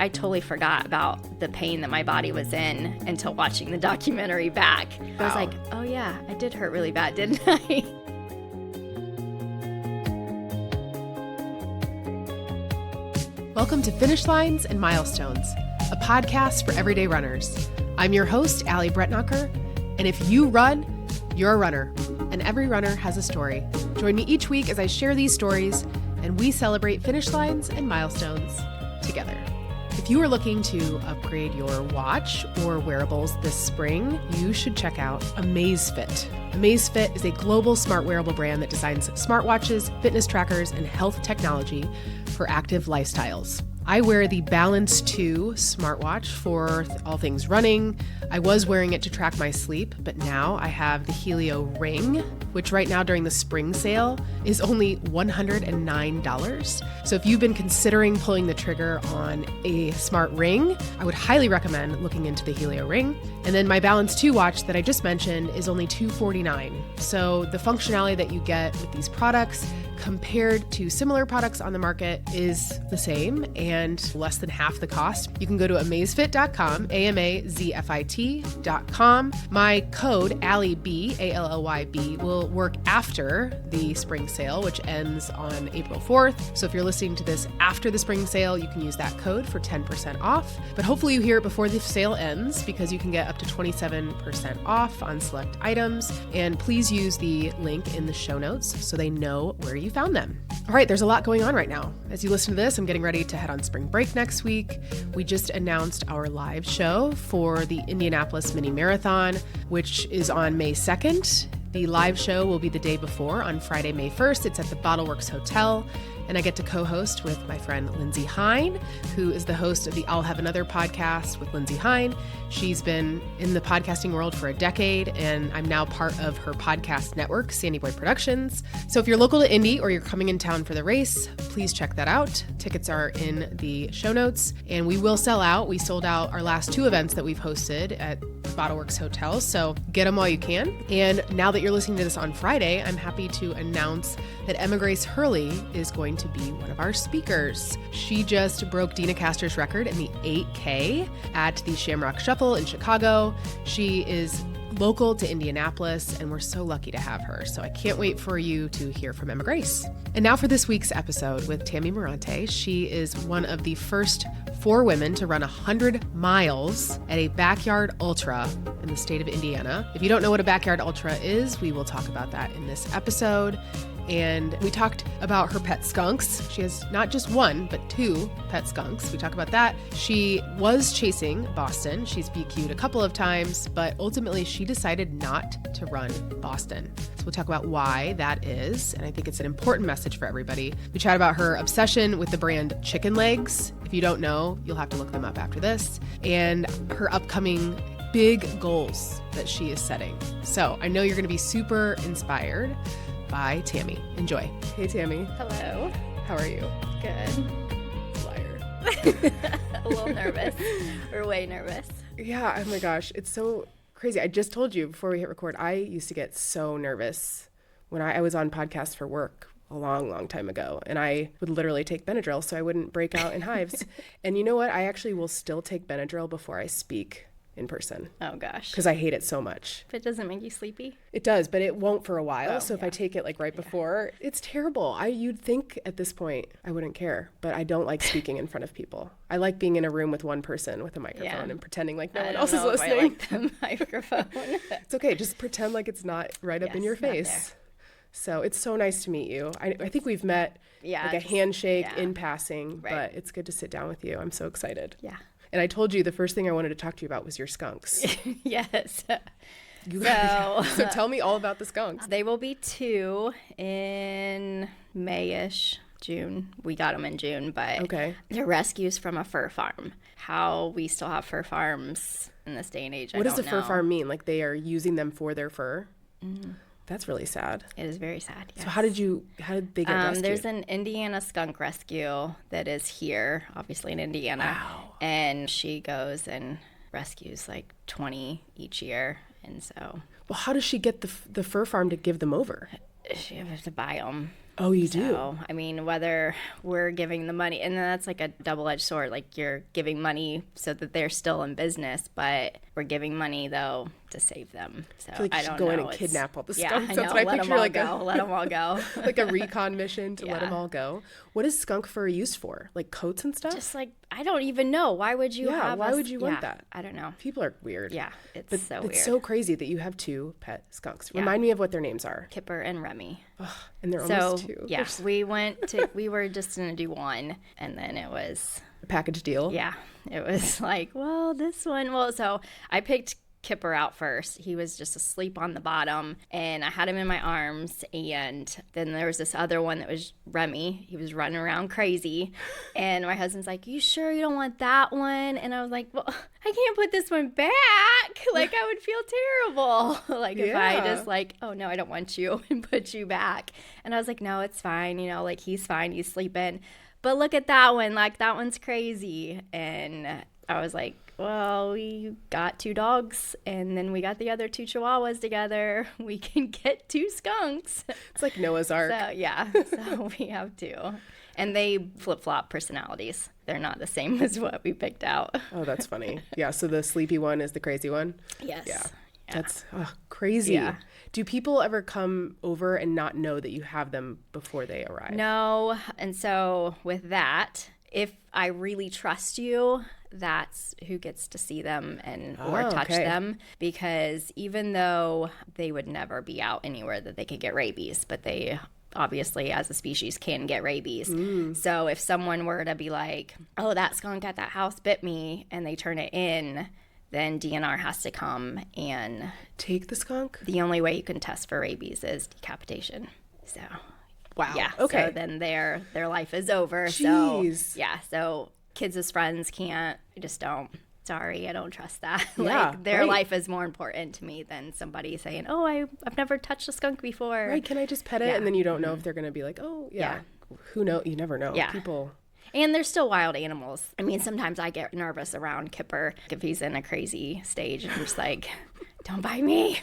I totally forgot about the pain that my body was in until watching the documentary back. I was like, oh yeah, I did hurt really bad, didn't I? Welcome to Finish Lines and Milestones, a podcast for everyday runners. I'm your host, Allie Bretnacher, and if you run, you're a runner, and every runner has a story. Join me each week as I share these stories, and we celebrate finish lines and milestones together. If you are looking to upgrade your watch or wearables this spring, you should check out Amazfit. Amazfit is a global smart wearable brand that designs smartwatches, fitness trackers, and health technology for active lifestyles. I wear the Balance 2 smartwatch for all things running. I was wearing it to track my sleep, but now I have the Helio Ring, which right now during the spring sale is only $109. So if you've been considering pulling the trigger on a smart ring, I would highly recommend looking into the Helio Ring. And then my Balance 2 watch that I just mentioned is only $249. So the functionality that you get with these products compared to similar products on the market is the same and less than half the cost. You can go to amazfit.com, amazfit.com. My code ALLYB, ALLYB, will work after the spring sale, which ends on April 4th. So if you're listening to this after the spring sale, you can use that code for 10% off. But hopefully you hear it before the sale ends because you can get up to 27% off on select items. And please use the link in the show notes so they know where you found them. All right, there's a lot going on right now. As you listen to this, I'm getting ready to head on spring break next week. We just announced our live show for the Indianapolis Mini Marathon, which is on May 2nd. The live show will be the day before on Friday, May 1st. It's at the Bottleworks Hotel, and I get to co-host with my friend Lindsay Hine, who is the host of the I'll Have Another podcast with Lindsay Hine. She's been in the podcasting world for a decade, and I'm now part of her podcast network, Sandy Boy Productions. So if you're local to Indy or you're coming in town for the race, please check that out. Tickets are in the show notes, and we will sell out. We sold out our last two events that we've hosted at Bottleworks Hotel, so get them while you can. And now that you're listening to this on Friday, I'm happy to announce that Emma Grace Hurley is going to be one of our speakers. She just broke Dina Castor's record in the 8K at the Shamrock Shuffle in Chicago. She is local to Indianapolis, and we're so lucky to have her. So I can't wait for you to hear from Emma Grace. And now for this week's episode with Tammy Mirante. She is one of the first 4 women to run 100 miles at a backyard ultra in the state of Indiana. If you don't know what a backyard ultra is, we will talk about that in this episode. And we talked about her pet skunks. She has not just one, but 2 pet skunks. We talk about that. She was chasing Boston. She's BQ'd a couple of times, but ultimately she decided not to run Boston. So we'll talk about why that is. And I think it's an important message for everybody. We chat about her obsession with the brand Chicken Legs. If you don't know, you'll have to look them up after this. And her upcoming big goals that she is setting. So I know you're going to be super inspired by Tammy. Enjoy. Hey, Tammy. Hello. How are you? Good. Liar. A little nervous. We're way nervous. Yeah. Oh my gosh. It's so crazy. I just told you before we hit record, I used to get so nervous when I was on podcasts for work a long, long time ago. And I would literally take Benadryl so I wouldn't break out in hives. And you know what? I actually will still take Benadryl before I speak in person. Oh gosh. Because I hate it so much. If it doesn't make you sleepy? It does, but it won't for a while. Oh, so if yeah. I take it like right before, it's terrible. You'd think at this point I wouldn't care, but I don't like speaking in front of people. I like being in a room with one person with a microphone and pretending like no one else is listening. I like the microphone. It's okay. Just pretend like it's not right up in your face. So it's so nice to meet you. I think we've met like a handshake in passing, but it's good to sit down with you. I'm so excited. Yeah. And I told you the first thing I wanted to talk to you about was your skunks. Yes. So tell me all about the skunks. They will be 2 in May-ish, June. We got them in June, but they're rescues from a fur farm. How we still have fur farms in this day and age, I don't know. What does a fur farm mean? Like they are using them for their fur? Mm-hmm. That's really sad. It is very sad, yes. So how did they get rescued? There's an Indiana skunk rescue that is here, obviously in Indiana. Wow. And she goes and rescues like 20 each year. And so... Well, how does she get the fur farm to give them over? She has to buy them. Oh, you so, do? I mean, whether we're giving the money, and that's like a double-edged sword. Like, you're giving money so that they're still in business, but we're giving money, though, to save them. So I I don't go know. in and kidnap all the skunks. Yeah, I know. That's what I let picture. Them all go. Let them all go. Like a recon mission to let Yeah. them all go. What is skunk fur used for? Like coats and stuff? Just like, I don't even know. Why would you have why would you want that? I don't know. People are weird. Yeah, it's weird. It's so crazy that you have 2 pet skunks. Yeah. Remind me of what their names are. Kipper and Remy. Ugh, and they're almost 2. Yeah, we were just going to do one, and then it was A package deal. Yeah, it was like, well, this one. Well, so I picked Kipper out first. He was just asleep on the bottom, and I had him in my arms. And then there was this other one that was Remy. He was running around crazy, and my husband's like, "You sure you don't want that one?" And I was like, "Well, I can't put this one back. Like, I would feel terrible. Like, if I just like, oh no, I don't want you, and put you back." And I was like, "No, it's fine. You know, like, he's fine. He's sleeping. But look at that one. Like, that one's crazy." And I was like, well, we got 2 dogs, and then we got the other 2 chihuahuas together. We can get 2 skunks. It's like Noah's Ark. So, yeah. So we have 2. And they flip-flop personalities. They're not the same as what we picked out. Oh, that's funny. Yeah, so the sleepy one is the crazy one? Yes. Yeah. That's crazy. Yeah. Do people ever come over and not know that you have them before they arrive? No. And so with that, if I really trust you, that's who gets to see them or touch them. Because even though they would never be out anywhere that they could get rabies, but they obviously as a species can get rabies. So if someone were to be like, oh, that skunk at that house bit me, and they turn it in, then DNR has to come and take the skunk. The only way you can test for rabies is decapitation. So wow. Yeah. Okay. So then their life is over. Jeez. So yeah. So kids as friends can't. I just don't. Sorry, I don't trust that. Yeah, like their life is more important to me than somebody saying, "Oh, I've never touched a skunk before." Right? Can I just pet it? And then you don't know if they're going to be like, "Oh, yeah." Who knows? You never know. Yeah. People. And they're still wild animals. I mean, sometimes I get nervous around Kipper if he's in a crazy stage. I'm just like, don't bite me.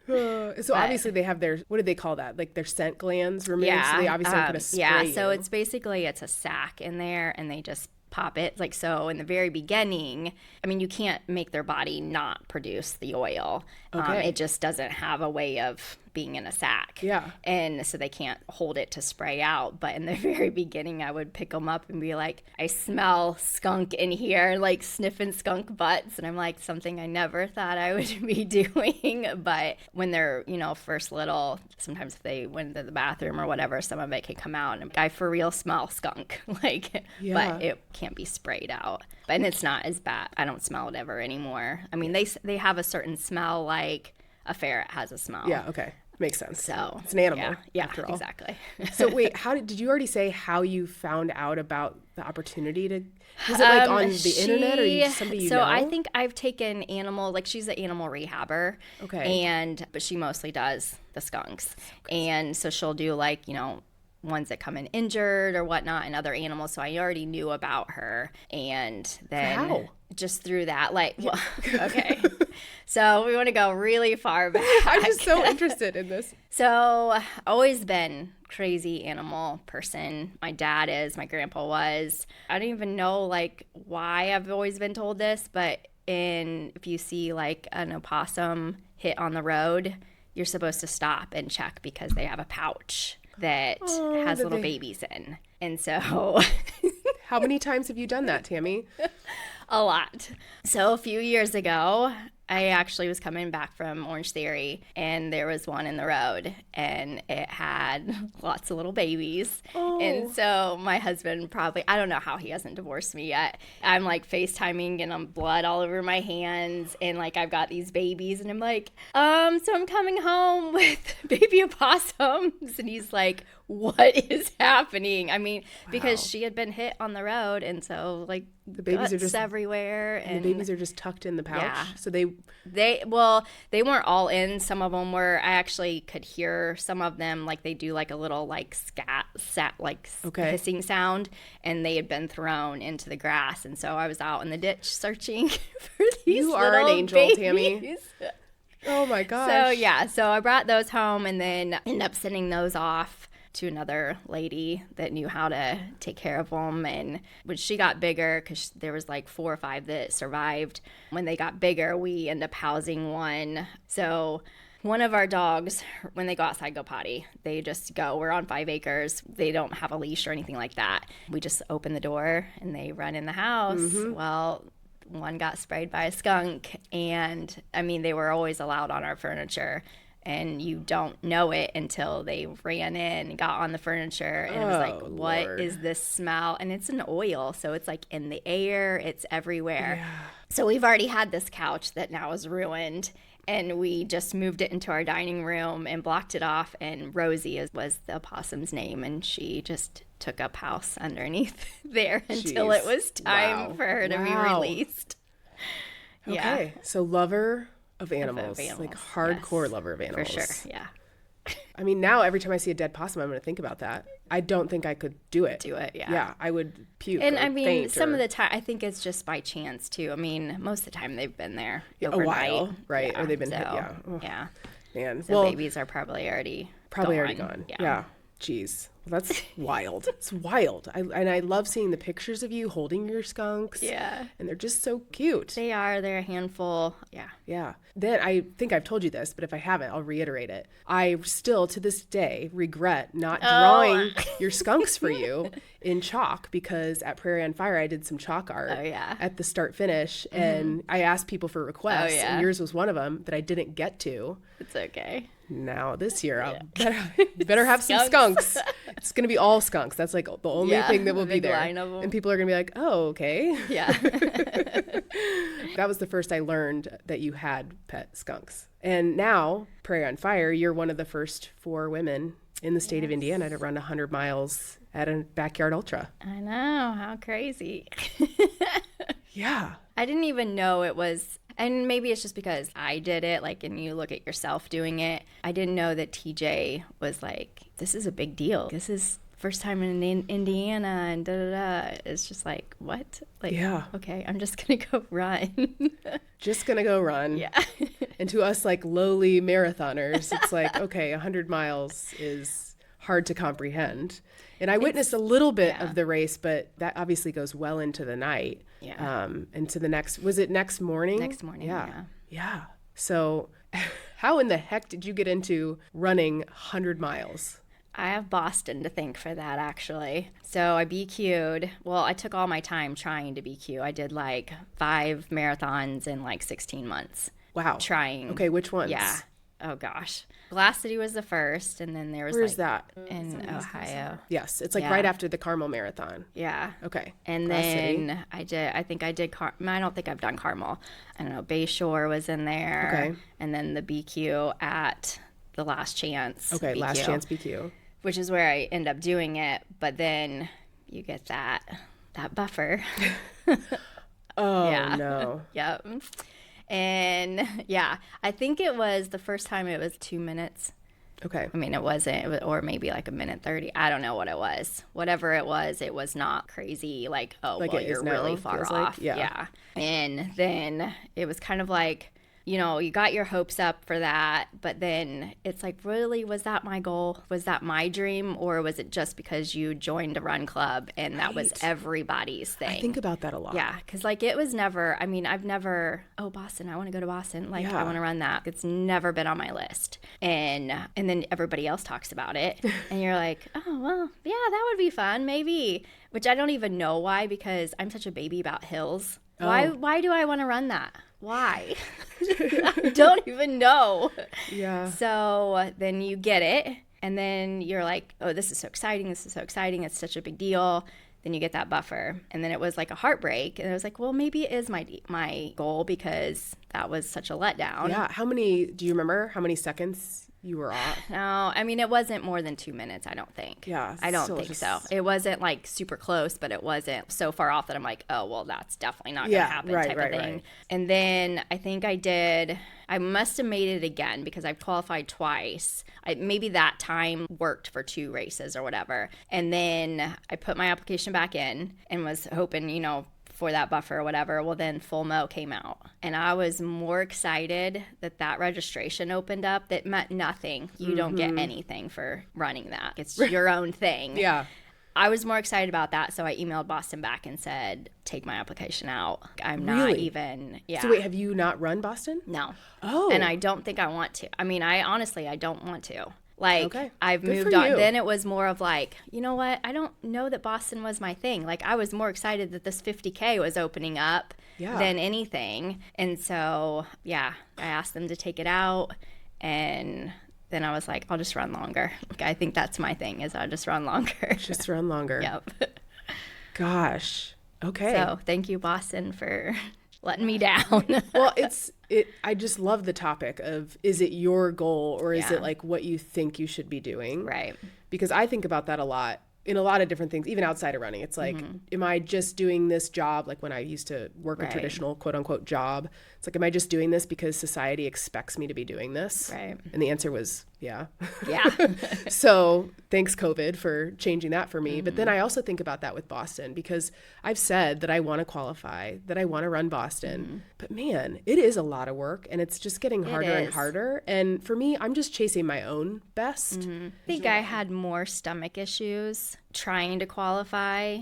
So obviously they have their, what do they call that? Like their scent glands removed. Yeah. So they obviously aren't going to spray Yeah, so you. it's a sack in there, and they just pop it. Like, so in the very beginning, I mean, you can't make their body not produce the oil. Okay. It just doesn't have a way of being in a sack. Yeah. And so they can't hold it to spray out. But in the very beginning, I would pick them up and be like, I smell skunk in here, like sniffing skunk butts. And I'm like, something I never thought I would be doing. But when they're, first little, sometimes if they went to the bathroom or whatever, some of it can come out. And I for real smell skunk. But it can't be sprayed out. And it's not as bad. I don't smell it ever anymore. I mean, they have a certain smell, like a ferret has a smell. Yeah, okay. Makes sense. So it's an animal, after all. Exactly. So wait, did you already say how you found out about the opportunity to? Was it like on the internet or somebody you know? So I think I've taken animal, like she's an animal rehabber. Okay. But she mostly does the skunks. And so she'll do like, ones that come in injured or whatnot and other animals. So I already knew about her. And then just through that, okay. So we want to go really far back. I'm just so interested in this. So always been crazy animal person. My dad is, my grandpa was. I don't even know why I've always been told this, but if you see like an opossum hit on the road, you're supposed to stop and check because they have a pouch that has little babies in. And so how many times have you done that, Tammy? A lot. So a few years ago, I actually was coming back from Orange Theory, and there was one in the road, and it had lots of little babies. Oh. And so my husband I don't know how he hasn't divorced me yet. I'm like FaceTiming, and I'm blood all over my hands, and like I've got these babies, and I'm like, so I'm coming home with baby opossums. And he's like, what is happening? I mean, because she had been hit on the road, and so like the babies are just everywhere, and the babies are just tucked in the pouch. Yeah. So they weren't all in. Some of them were. I actually could hear some of them, like they do like a little like hissing sound, and they had been thrown into the grass, and so I was out in the ditch searching for these. You are an angel, babies. Tammy. Oh my gosh. So I brought those home and then ended up sending those off to another lady that knew how to take care of them. And when she got bigger, because there was like 4 or 5 that survived, when they got bigger, we ended up housing one. So one of our dogs, when they go outside, go potty, they just go. We're on 5 acres. They don't have a leash or anything like that. We just open the door and they run in the house. Mm-hmm. Well, one got sprayed by a skunk, and I mean, they were always allowed on our furniture, and you don't know it until they ran in and got on the furniture, and it was like, what is this smell? And it's an oil, so it's like in the air, it's everywhere. Yeah. So we've already had this couch that now is ruined, and we just moved it into our dining room and blocked it off, and Rosie was the opossum's name, and she just took up house underneath there until it was time for her to be released. Okay, so lover of animals, like hardcore lover of animals. For sure, yeah. I mean, now every time I see a dead possum, I'm going to think about that. I don't think I could do it. Yeah. Yeah, I would puke. And I mean, some of the time, I think it's just by chance too. I mean, most of the time they've been there overnight. A while, right? Yeah, or they've been yeah. Man, so babies are probably already gone. Yeah. Jeez. Well, that's wild. It's wild. I love seeing the pictures of you holding your skunks. Yeah. And they're just so cute. They are. They're a handful. Yeah. Yeah. Then I think I've told you this, but if I haven't, I'll reiterate it. I still, to this day, regret not drawing your skunks for you in chalk, because at Prairie on Fire, I did some chalk art at the start finish, and I asked people for requests, and yours was one of them that I didn't get to. It's okay. Now this year I'll better have some skunks. It's gonna be all skunks. That's like the only thing that will be there, and people are gonna be like, oh, okay. Yeah. That was the first I learned that you had pet skunks. And now Prairie on Fire, you're one of the first 4 women in the state of Indiana to run 100 miles at a backyard ultra. I know, how crazy. Yeah. I didn't even know it was. And maybe it's just because I did it, like, and you look at yourself doing it. I didn't know that TJ was like, this is a big deal. This is first time in Indiana, and da-da-da. It's just like, what? Like, okay, I'm just going to go run. Just going to go run. Yeah. And to us, like, lowly marathoners, it's like, okay, 100 miles is hard to comprehend. And I witnessed a little bit of the race, but that obviously goes well into the night. Yeah. And to the next, was it next morning? Next morning, Yeah. So how in the heck did you get into running 100 miles? I have Boston to thank for that, actually. So I BQ'd. Well, I took all my time trying to BQ. I did like 5 marathons in like 16 months. Wow. Trying. Okay, which ones? Yeah. Oh, gosh. Glass City was the first, and then there was Where's that? In Ohio. Yes, it's like right after the Carmel Marathon. Yeah. Okay. And Glass then City. I think I did, I don't think I've done Carmel. I don't know, Bayshore was in there. Okay. And then the BQ at the Last Chance. Okay, BQ, Last Chance BQ. Which is where I end up doing it, but then you get that buffer. Oh, no. Yep. And I think it was the first time it was 2 minutes. Okay. I mean, it wasn't, or maybe like 1:30. I don't know what it was. Whatever it was not crazy. Like, like you're really far off. Like, yeah. And then it was kind of like, you got your hopes up for that, but then it's like, really, was that my goal? Was that my dream? Or was it just because you joined a run club and that was everybody's thing? I think about that a lot. Yeah, because like it was never, I mean, I've never, Boston, I want to go to Boston. Like, I want to run that. It's never been on my list. And then everybody else talks about it. And you're like, oh, well, yeah, that would be fun, maybe. Which I don't even know why, because I'm such a baby about hills. Why do I want to run that? Why? I don't even know. Yeah. So then you get it, and then you're like, oh, this is so exciting. This is so exciting. It's such a big deal. Then you get that buffer. And then it was like a heartbreak. And I was like, well, maybe it is my goal, because that was such a letdown. Yeah. Do you remember how many seconds you were off? No, I mean, it wasn't more than 2 minutes, I don't think. Yeah. I don't think so. It wasn't like super close, but it wasn't so far off that I'm like, oh, well, that's definitely not going to happen type of thing. Right. And then I think I must have made it again, because I've qualified twice. Maybe that time worked for 2 races or whatever. And then I put my application back in and was hoping, for that buffer or whatever. Well, then Full Mo came out. And I was more excited that registration opened up. That meant nothing. You don't get anything for running that. It's your own thing. Yeah. I was more excited about that, so I emailed Boston back and said, take my application out. I'm not even, So wait, have you not run Boston? No. Oh. And I don't think I want to. I mean, I don't want to. Like, okay. I've Good moved for on. you. Then it was more of like, you know what? I don't know that Boston was my thing. Like, I was more excited that this 50K was opening up than anything. And so, I asked them to take it out, and then I was like, I'll just run longer. I think that's my thing, is I'll just run longer. Just run longer. Yep. Gosh. Okay. So thank you, Boston, for letting me down. Well, I just love the topic of, is it your goal, or is it like what you think you should be doing? Right. Because I think about that a lot in a lot of different things, even outside of running. It's like, am I just doing this job? Like when I used to work a traditional quote unquote job, it's like, am I just doing this because society expects me to be doing this? Right. And the answer was, yeah. Yeah. So thanks COVID for changing that for me. But then I also think about that with Boston, because I've said that I want to qualify, that I want to run Boston. But man, it is a lot of work, and it's just getting harder and harder. And for me, I'm just chasing my own best. I think I had more stomach issues trying to qualify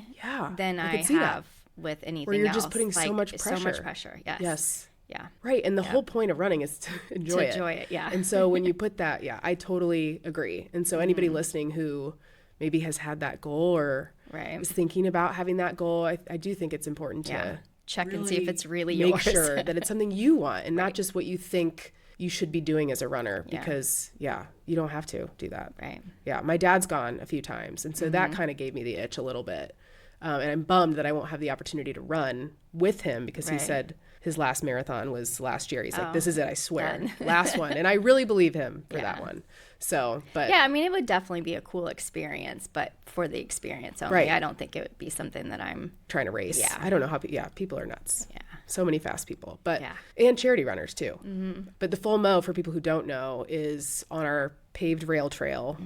than I have with anything else. Where you're just putting so much pressure. So much pressure, yes. Yes. Yeah. Right. And the whole point of running is to enjoy it. Enjoy it, yeah. And so when you put that, I totally agree. And so anybody listening who maybe has had that goal or is thinking about having that goal, I do think it's important to check and see if it's really make yours. sure that it's something you want, and not just what you think you should be doing as a runner, because you don't have to do that. Right. Yeah. My dad's gone a few times. And so that kind of gave me the itch a little bit. And I'm bummed that I won't have the opportunity to run with him, because he said his last marathon was last year. He's like, this is it, I swear. Last one. And I really believe him for that one. So, but. Yeah, I mean, it would definitely be a cool experience, but for the experience only. Right. I don't think it would be something that I'm trying to race. Yeah. I don't know how, people are nuts. Yeah. So many fast people, but, and charity runners too. But the Full Mo, for people who don't know, is on our paved rail trail.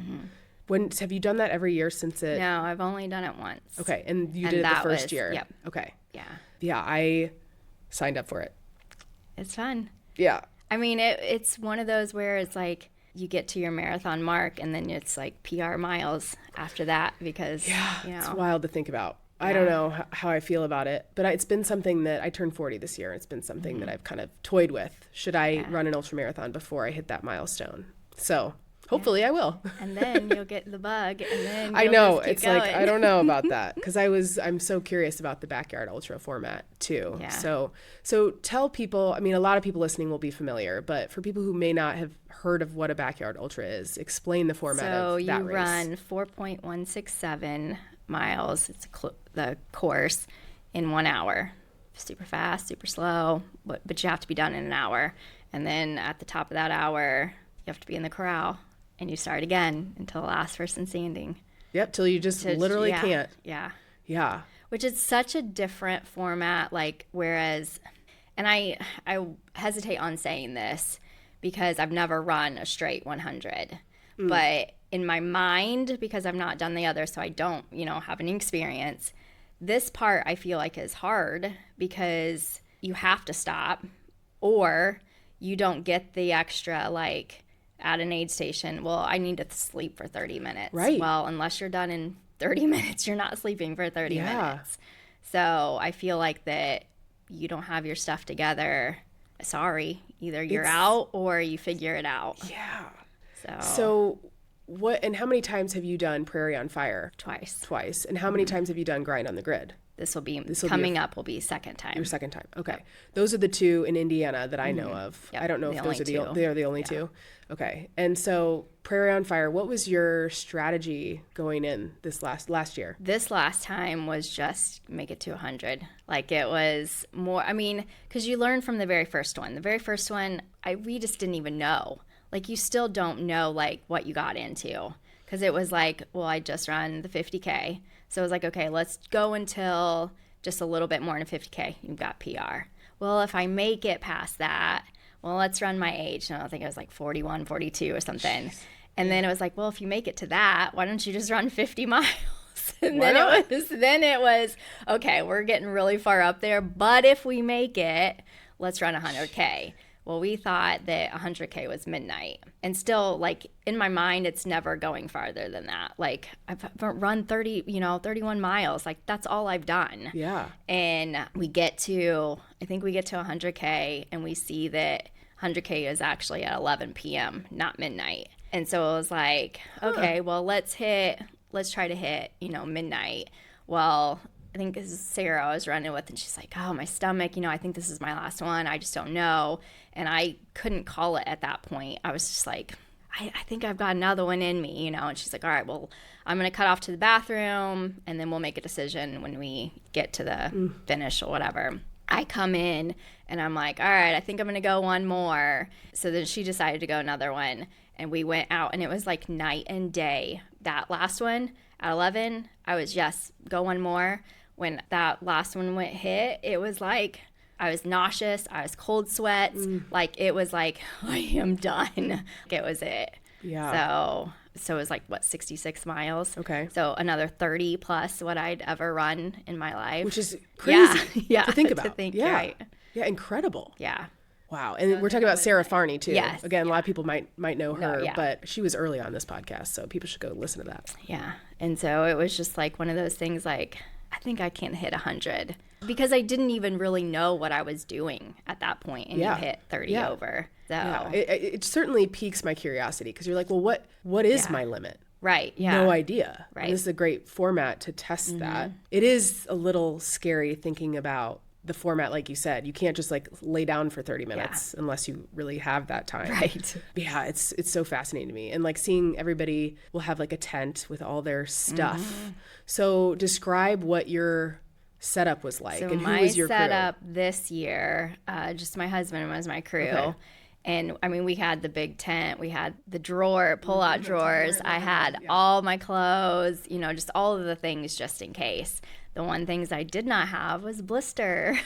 Have you done that every year since it? No, I've only done it once. Okay. And you did it the first year? Yep. Okay. Yeah. Yeah. I signed up for it. It's fun. Yeah. I mean, it's one of those where it's like you get to your marathon mark, and then it's like PR miles after that, because, it's wild to think about. I don't know how I feel about it, but it's been something that I turned 40 this year. It's been something that I've kind of toyed with. Should I run an ultramarathon before I hit that milestone? So hopefully I will. And then you'll get the bug, and then I know, just keep it's going. like, I don't know about that, because I'm so curious about the backyard ultra format too. Yeah. So tell people, I mean, a lot of people listening will be familiar, but for people who may not have heard of what a backyard ultra is, explain the format of that race. So you run 4.167 miles. It's the course in 1 hour. Super fast, super slow, but you have to be done in an hour. And then at the top of that hour, you have to be in the corral, and you start again until the last person standing. Yep, till you just literally can't. Yeah. Yeah. Which is such a different format, like, whereas, and I hesitate on saying this because I've never run a straight 100, but in my mind, because I've not done the other, so I don't, have any experience, this part I feel like is hard, because you have to stop, or you don't get the extra, like, at an aid station, well, I need to sleep for 30 minutes. Right. Well, unless you're done in 30 minutes, you're not sleeping for 30 minutes. So I feel like that you don't have your stuff together. Sorry, either you're out or you figure it out. Yeah. So what, and how many times have you done Prairie on Fire? Twice. And how many times have you done Grind on the Grid? This will be second time. Your second time. Okay. Yep. Those are the two in Indiana that I know of. Yep. I don't know if those are they are the only two. Okay. And so Prairie on Fire, what was your strategy going in this last year? This last time was just make it to 100. Like, it was more, I mean, because you learn from the very first one. The very first one, we just didn't even know. Like, you still don't know, like, what you got into. Because it was like, well, I just run the 50K. So it was like, okay, let's go until just a little bit more than 50K. You've got PR. Well, if I make it past that, well, let's run my age. And I think it was like 41, 42 or something. Jeez. And then it was like, well, if you make it to that, why don't you just run 50 miles? And then it was, okay, we're getting really far up there, but if we make it, let's run 100K. Well, we thought that 100K was midnight. And still, like, in my mind, it's never going farther than that. Like, I've run 31 miles. Like, that's all I've done. Yeah. And I think we get to 100K, and we see that 100K is actually at 11 p.m., not midnight. And so it was like, okay, well, let's try to hit, midnight. Well, I think this is Sarah I was running with, and she's like, oh, my stomach, I think this is my last one. I just don't know. And I couldn't call it at that point. I was just like, I think I've got another one in me, And she's like, all right, well, I'm going to cut off to the bathroom, and then we'll make a decision when we get to the finish or whatever. I come in, and I'm like, all right, I think I'm going to go one more. So then she decided to go another one, and we went out, and it was like night and day. That last one at 11, I was, yes, go one more. When that last one hit, it was like I was nauseous. I was cold sweats. Like, it was like, I am done. It was it. Yeah. So it was like, 66 miles? Okay. So another 30 plus what I'd ever run in my life. Which is crazy to think about. Right. Yeah, incredible. Yeah. Wow. And we're talking about Sarah Farney, too. Yes. Again, a lot of people might know her, but she was early on this podcast, so people should go listen to that. Yeah. And so it was just like one of those things like, I think I can't hit 100 because I didn't even really know what I was doing at that point, and you hit 30 over. So it certainly piques my curiosity because you're like, well, what is my limit? Right. Yeah. No idea. Right. And this is a great format to test that. It is a little scary thinking about the format, like you said. You can't just like lay down for 30 minutes unless you really have that time. Right. Yeah, it's so fascinating to me. And like seeing everybody will have like a tent with all their stuff. So describe what your setup was like, and who was your crew? My setup this year, just my husband was my crew. Okay. And I mean, we had the big tent, we had the pull-out drawers. I had all my clothes, just all of the things just in case. The one things I did not have was blister.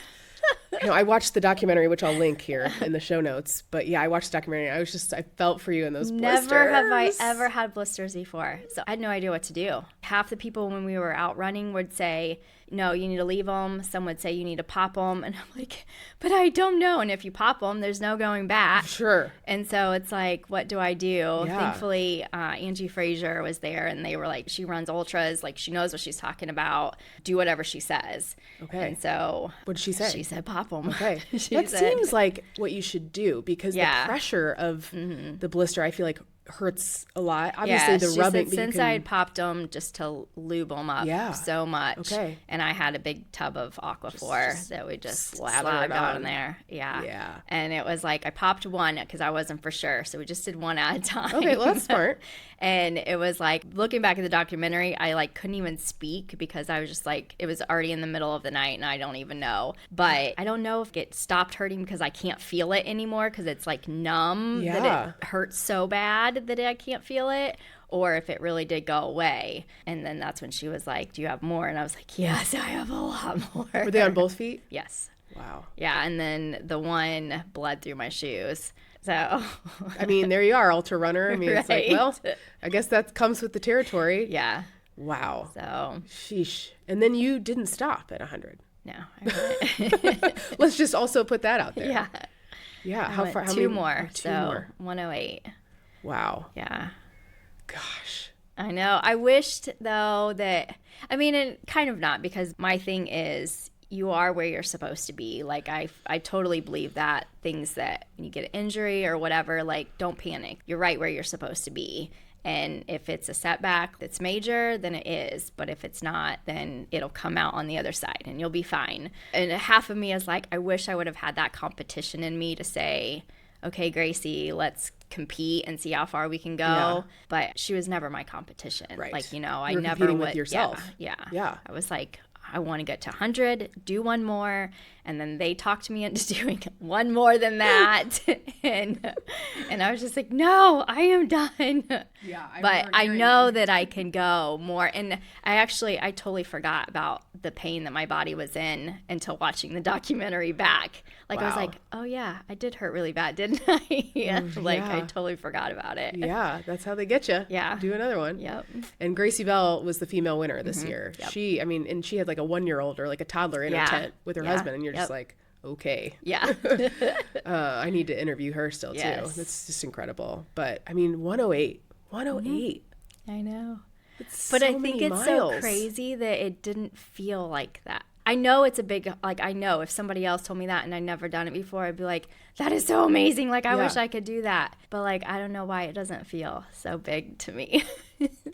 I watched the documentary, which I'll link here in the show notes. But yeah, I watched the documentary. I felt for you in those blisters. Never have I ever had blisters before. So I had no idea what to do. Half the people when we were out running would say, no, you need to leave them. Some would say you need to pop them. And I'm like, but I don't know. And if you pop them, there's no going back. Sure. And so it's like, what do I do? Yeah. Thankfully, Angie Frazier was there, and they were like, she runs ultras. Like, she knows what she's talking about. Do whatever she says. Okay. And so what did she say? She said, pop them. Okay. That seems like what you should do, because the pressure of the blister, I feel like, hurts a lot. Obviously, the rubbing. Said, since I had popped them just to lube them up so much, and I had a big tub of Aquaphor that we just slathered on there. Yeah. And it was like I popped one because I wasn't for sure, so we just did one at a time. Okay, well, that's smart. And it was like, looking back at the documentary, I like couldn't even speak because I was just like, it was already in the middle of the night and I don't even know. But I don't know if it stopped hurting because I can't feel it anymore because it's like numb, that it hurts so bad that I can't feel it, or if it really did go away. And then that's when she was like, do you have more? And I was like, yes, I have a lot more. Were they on both feet? Yes. Wow. Yeah, and then the one bled through my shoes. So, I mean, there you are, ultra runner. I mean, it's like, well, I guess that comes with the territory. Yeah. Wow. So. Sheesh. And then you didn't stop at 100. No. I Let's just also put that out there. Yeah. Yeah. How far? Two more. 108. Wow. Yeah. Gosh. I know. I wished, though, that, I mean, and kind of not, because my thing is, you are where you're supposed to be. Like, I totally believe that things that when you get an injury or whatever, like, don't panic. You're right where you're supposed to be. And if it's a setback that's major, then it is. But if it's not, then it'll come out on the other side and you'll be fine. And half of me is like, I wish I would have had that competition in me to say, okay, Gracie, let's compete and see how far we can go. Yeah. But she was never my competition. Right. Like, I You're never would. With yourself. Yeah. I was like, I want to get to 100, do one more. And then they talked me into doing one more than that. and I was just like, no, I am done. Yeah, but I know that I can go more. And I totally forgot about the pain that my body was in until watching the documentary back. Like, wow. I was like, oh, yeah, I did hurt really bad, didn't I? I totally forgot about it. Yeah, that's how they get you. Yeah. Do another one. Yep. And Gracie Bell was the female winner this year. Yep. She had like a 1-year-old or like a toddler in her tent with her husband, and you're just like, okay. Yeah. I need to interview her still, too. That's just incredible. But, I mean, 108. 108. I know. But I think it's so crazy that it didn't feel like that. I know it's a big, I know if somebody else told me that and I'd never done it before, I'd be like, that is so amazing. Like, I wish I could do that. But, I don't know why it doesn't feel so big to me.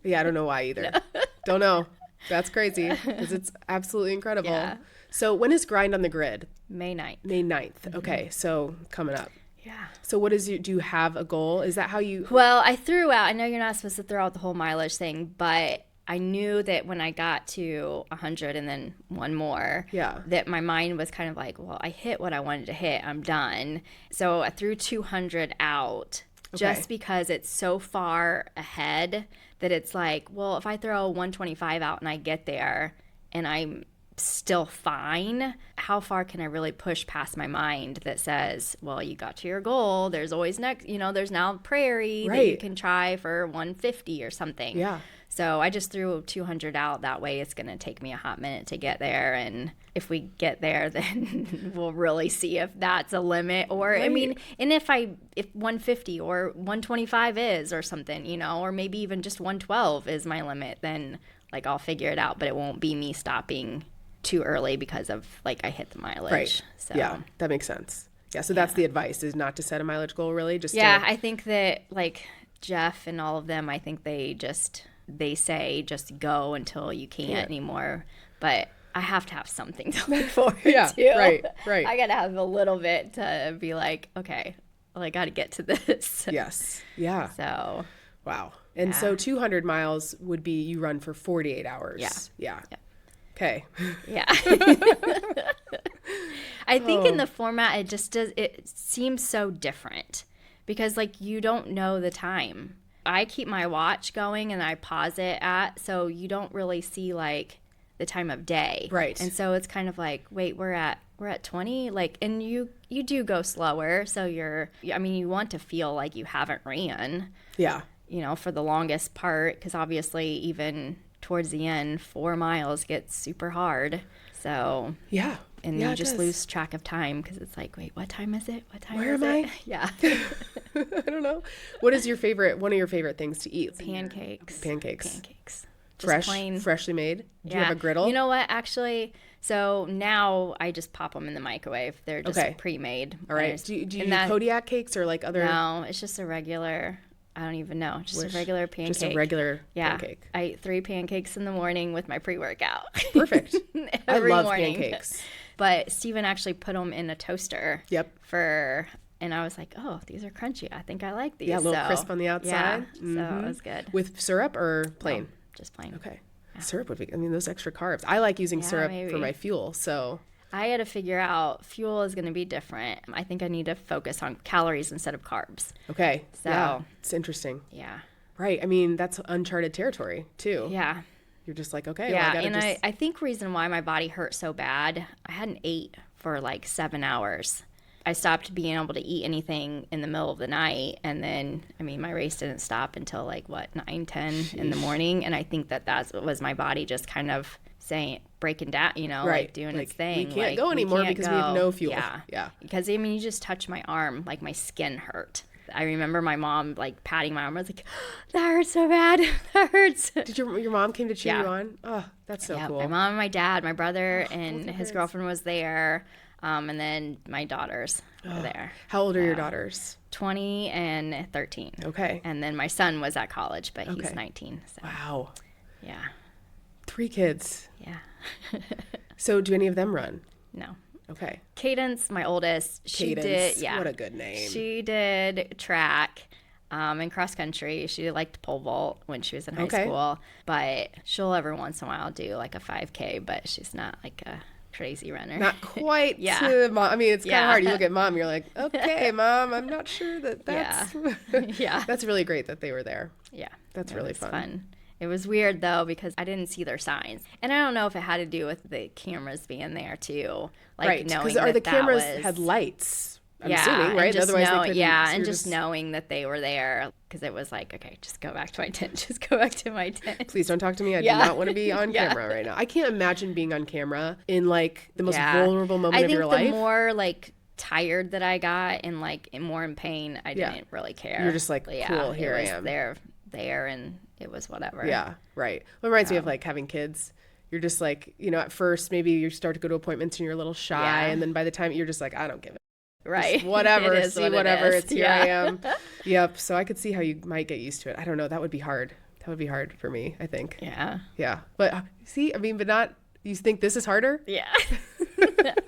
Yeah, I don't know why either. No. Don't know. That's crazy because it's absolutely incredible. Yeah. So when is Grind on the Grid? May 9th. May 9th. Okay, so coming up. Yeah. So do you have a goal? Is that how you... Well, I threw out, I know you're not supposed to throw out the whole mileage thing, but I knew that when I got to 100 and then one more, that my mind was kind of like, well, I hit what I wanted to hit. I'm done. So I threw 200 out just because it's so far ahead that it's like, well, if I throw 125 out and I get there and I'm still fine, how far can I really push past my mind that says, well, you got to your goal. There's always there's now Prairie that you can try for 150 or something. Yeah. So I just threw 200 out. That way it's going to take me a hot minute to get there. And if we get there, then we'll really see if that's a limit. Or, I mean, and if 150 or 125 is or something, or maybe even just 112 is my limit, then, I'll figure it out. But it won't be me stopping too early because of, I hit the mileage. Right. So. Yeah, that makes sense. Yeah, so that's the advice, is not to set a mileage goal, really? I think that, Jeff and all of them, I think they say just go until you can't anymore. But I have to have something to look forward to. Right. I got to have a little bit to be like, okay, well, I got to get to this. Yes. Yeah. So. Wow. And so 200 miles would be you run for 48 hours. Yeah. Okay. Yeah. I think in the format, it seems so different because, you don't know the time. I keep my watch going and I pause it so you don't really see the time of day. Right. And so it's kind of like, wait, we're at 20, and you do go slower. So you want to feel like you haven't ran. Yeah. For the longest part, because obviously even towards the end, 4 miles gets super hard. So yeah. And you just lose track of time because it's like, wait, what time is it? Where am I? Yeah. I don't know. What is one of your favorite things to eat? Pancakes. Freshly made? Do you have a griddle? You know what? Actually, so now I just pop them in the microwave. They're just pre-made. All right. Do you do Kodiak cakes or other? No, it's just a regular. I don't even know. Just a regular pancake. Just a regular pancake. I eat 3 pancakes in the morning with my pre-workout. Perfect. Every I love morning. Pancakes. But Steven actually put them in a toaster. Yep. And I was like, oh, these are crunchy. I think I like these. Yeah, a little crisp on the outside. Yeah, so it was good. With syrup or plain? No, just plain. Okay. Yeah. Syrup would be, those extra carbs. I like using syrup for my fuel, so. I had to figure out fuel is going to be different. I think I need to focus on calories instead of carbs. Okay. So it's interesting. Yeah. Right. That's uncharted territory too. Yeah. You're just like, okay. Yeah. Well, I think reason why my body hurt so bad, I hadn't ate for 7 hours. I stopped being able to eat anything in the middle of the night. And then, my race didn't stop until 9, 10 in the morning. And I think that was my body just kind of breaking down, doing its thing. We can't go anymore because we have no fuel. Yeah. Because, you just touch my arm, my skin hurt. I remember my mom, patting my arm. I was like, that hurts so bad. That hurts. Did your mom came to cheer you on? Oh, that's so cool. My mom and my dad, my brother and his girlfriend was there. And then my daughters were there. How old are your daughters? 20 and 13. Okay. And then my son was at college, but he's 19. So. Wow. Yeah. 3 kids. Yeah. So do any of them run? No. Okay. Cadence, my oldest, she did. Yeah. What a good name. She did track. in cross country. She liked pole vault when she was in high school, but she'll every once in a while do like a 5K, but she's not like a crazy runner. Not quite to mom. I mean, it's kind of hard. You look at mom, you're like, okay, mom, I'm not sure that's that's really great that they were there. Yeah. That's really fun. It was weird though because I didn't see their signs. And I don't know if it had to do with the cameras being there too. Like knowing because are the cameras had lights? I'm assuming, right? Otherwise they couldn't. Yeah, and just knowing that they were there because it was like, okay, just go back to my tent. Just go back to my tent. Please don't talk to me. I do not want to be on camera right now. I can't imagine being on camera in like the most vulnerable moment of your life. I think the more like tired that I got and like more in pain, I didn't really care. You're just like, cool, here I am. There, and it was whatever. Yeah, right. Well, it reminds me of like having kids. You're just like, at first maybe you start to go to appointments and you're a little shy, and then by the time you're just like, I don't give it. Right. Just whatever. It's here I am. Yep. So I could see how you might get used to it. I don't know. That would be hard. That would be hard for me, I think. Yeah. Yeah. But see, I mean, but not, you think this is harder? Yeah.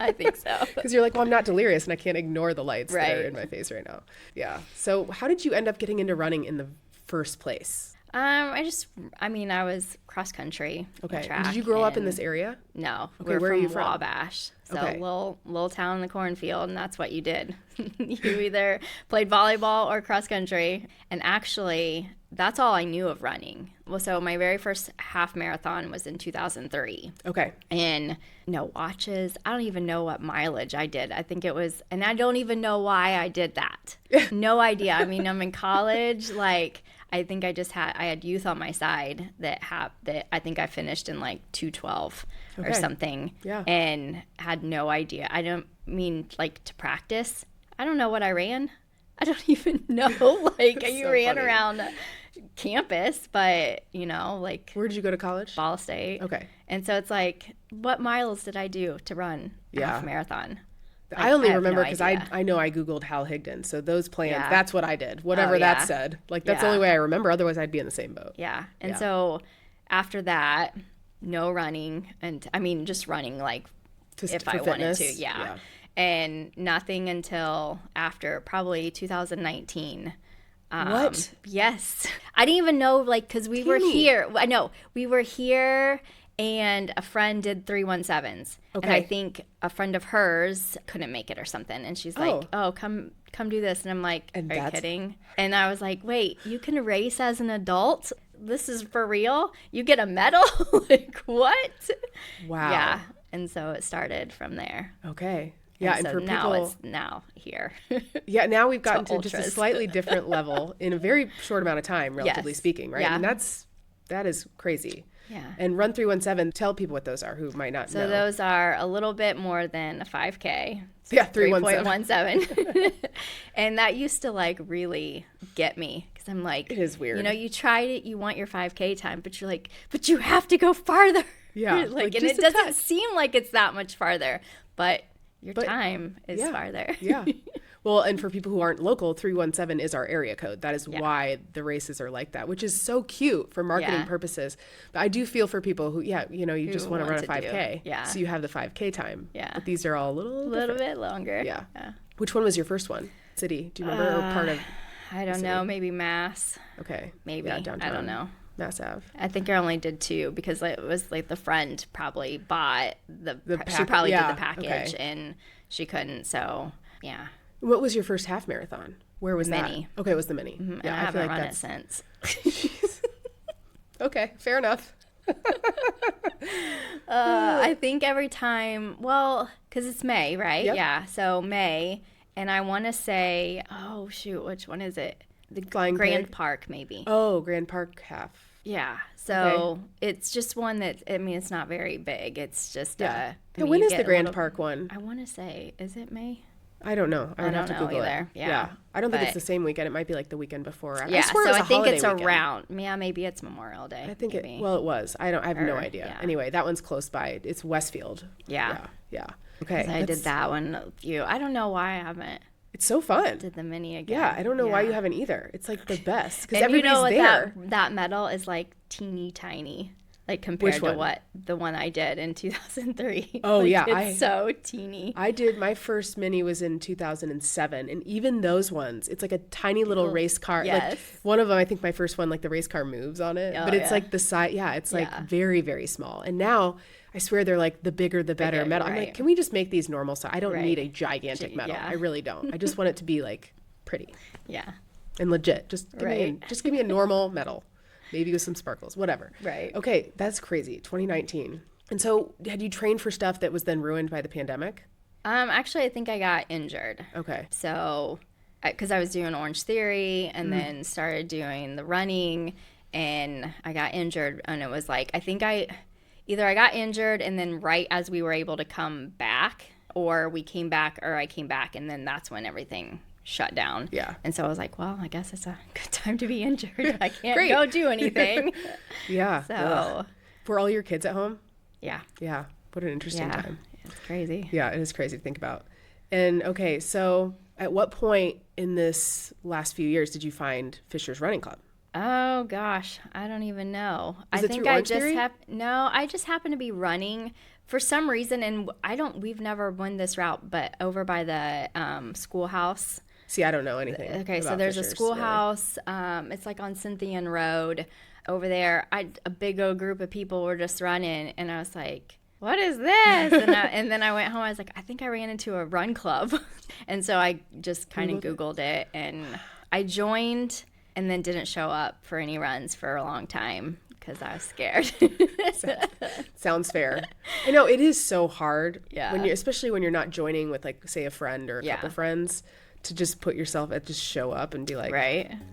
I think so. Because you're like, well, I'm not delirious and I can't ignore the lights that are in my face right now. Yeah. So how did you end up getting into running in the first place? I was cross country. Okay. Did you grow up in this area? No. Okay. Where are you from? Wabash. So little town in the cornfield, and that's what you did. You either played volleyball or cross country. And actually, that's all I knew of running. Well, so my very first half marathon was in 2003. Okay. And no watches. I don't even know what mileage I did. I think it was, and I don't even know why I did that. No idea. I mean, I'm in college, like, I think I had youth on my side that I think I finished in like 2:12 or something. Yeah. And had no idea. I don't mean like to practice. I don't know what I ran. I don't even know. Like you so ran funny. Around campus, but like. Where did you go to college? Ball State. Okay. And so it's like, what miles did I do to run a half marathon? Like, I only remember because I know I Googled Hal Higdon. So those plans, that's what I did. Whatever that said. Like, that's the only way I remember. Otherwise, I'd be in the same boat. Yeah. And so after that, no running. And I mean, just running like if I wanted to. Yeah. And nothing until after probably 2019. What? Yes. I didn't even know, like, because we were here. I know. We were here. And a friend did 317s. Okay. And I think a friend of hers couldn't make it or something. And she's like, oh, come do this. And I'm like, are you kidding? And I was like, wait, you can race as an adult? This is for real? You get a medal? Like, what? Wow. Yeah. And so it started from there. Okay. Yeah, and so for now people, it's now here. Yeah, now we've gotten to just a slightly different level in a very short amount of time, relatively speaking, right? Yeah. And that is crazy. Yeah. And Run 317, tell people what those are who might not know. So those are a little bit more than a 5K. So yeah, 317. And that used to like really get me because I'm like, it is weird. You tried it, you want your 5K time, but you're like, but you have to go farther. Yeah. like and it doesn't seem like it's that much farther, but your time is farther. Yeah. Well, and for people who aren't local, 317 is our area code. That is why the races are like that, which is so cute for marketing purposes. But I do feel for people who, you just want to run a 5K. Yeah. So you have the 5K time. Yeah. But these are all a little bit longer. Yeah. Which one was your first one? City? Do you remember? Or part of? I don't know. Maybe Mass. Okay. Maybe. Yeah, downtown. I don't know. Mass Ave. I think I only did 2 because it was like the friend probably bought she probably did the package and she couldn't. So yeah. What was your first half marathon? Where was that? Mini. Okay, it was the Mini. Mm-hmm. Yeah, I haven't run it since. Okay, fair enough. I think every time, because it's May, right? Yep. Yeah, so May, and I want to say, oh shoot, which one is it? The Flying Grand Pig? Park, maybe. Oh, Grand Park half. Yeah, so it's just one that, it's not very big. It's just, when is the Grand Park one? I want to say, is it May? I don't know. I would have to Google either. it. Yeah. I don't think it's the same weekend. It might be like the weekend before. Yeah, I think it's around. Yeah, maybe it's Memorial Day. I think it was. I have no idea. Yeah. Anyway, that one's close by. It's Westfield. Yeah. Okay. I did that one. I don't know why I haven't. It's so fun. Did the Mini again. Yeah, I don't know why you haven't either. It's like the best because everybody's there. That medal is like teeny tiny. like compared to what the one I did in 2003. Oh, like, yeah. It's so teeny. My first mini was in 2007. And even those ones, it's like a tiny little race car. Yes. Like one of them, I think my first one, like the race car moves on it. But it's like the size. Yeah, it's like very, very small. And now I swear they're like the bigger, the better metal. I'm like, can we just make these normal size? I don't need a gigantic metal. I really don't. I just want it to be like pretty. Yeah. And legit. Just give me a normal metal. Maybe with some sparkles, whatever. Right. Okay, that's crazy. 2019. And so had you trained for stuff that was then ruined by the pandemic? Actually, I think I got injured. Okay. So, because I was doing Orange Theory and then started doing the running, and I got injured, and it was like, I think I got injured, and then right as we were able to come back, or we came back, or I came back, and then that's when everything shut down. Yeah. And so I was like, well, I guess it's a good time to be injured. I can't go do anything. Yeah. So. Were all your kids at home? Yeah. Yeah. What an interesting time. It's crazy. Yeah, it is crazy to think about. And okay, so at what point in this last few years did you find Fisher's Running Club? Oh gosh, I don't even know. I think I just I just happened to be running for some reason, and we've never won this route, but over by the schoolhouse. See, I don't know anything. Okay, so there's a schoolhouse. Really. It's like on Cynthian Road over there. A big old group of people were just running, and I was like, what is this? And then I went home. I was like, I think I ran into a run club. And so I just kind of Googled it, and I joined and then didn't show up for any runs for a long time because I was scared. Sounds fair. I know it is so hard, when especially when you're not joining with, like, say, a friend or a couple friends, to just put yourself just show up and be like,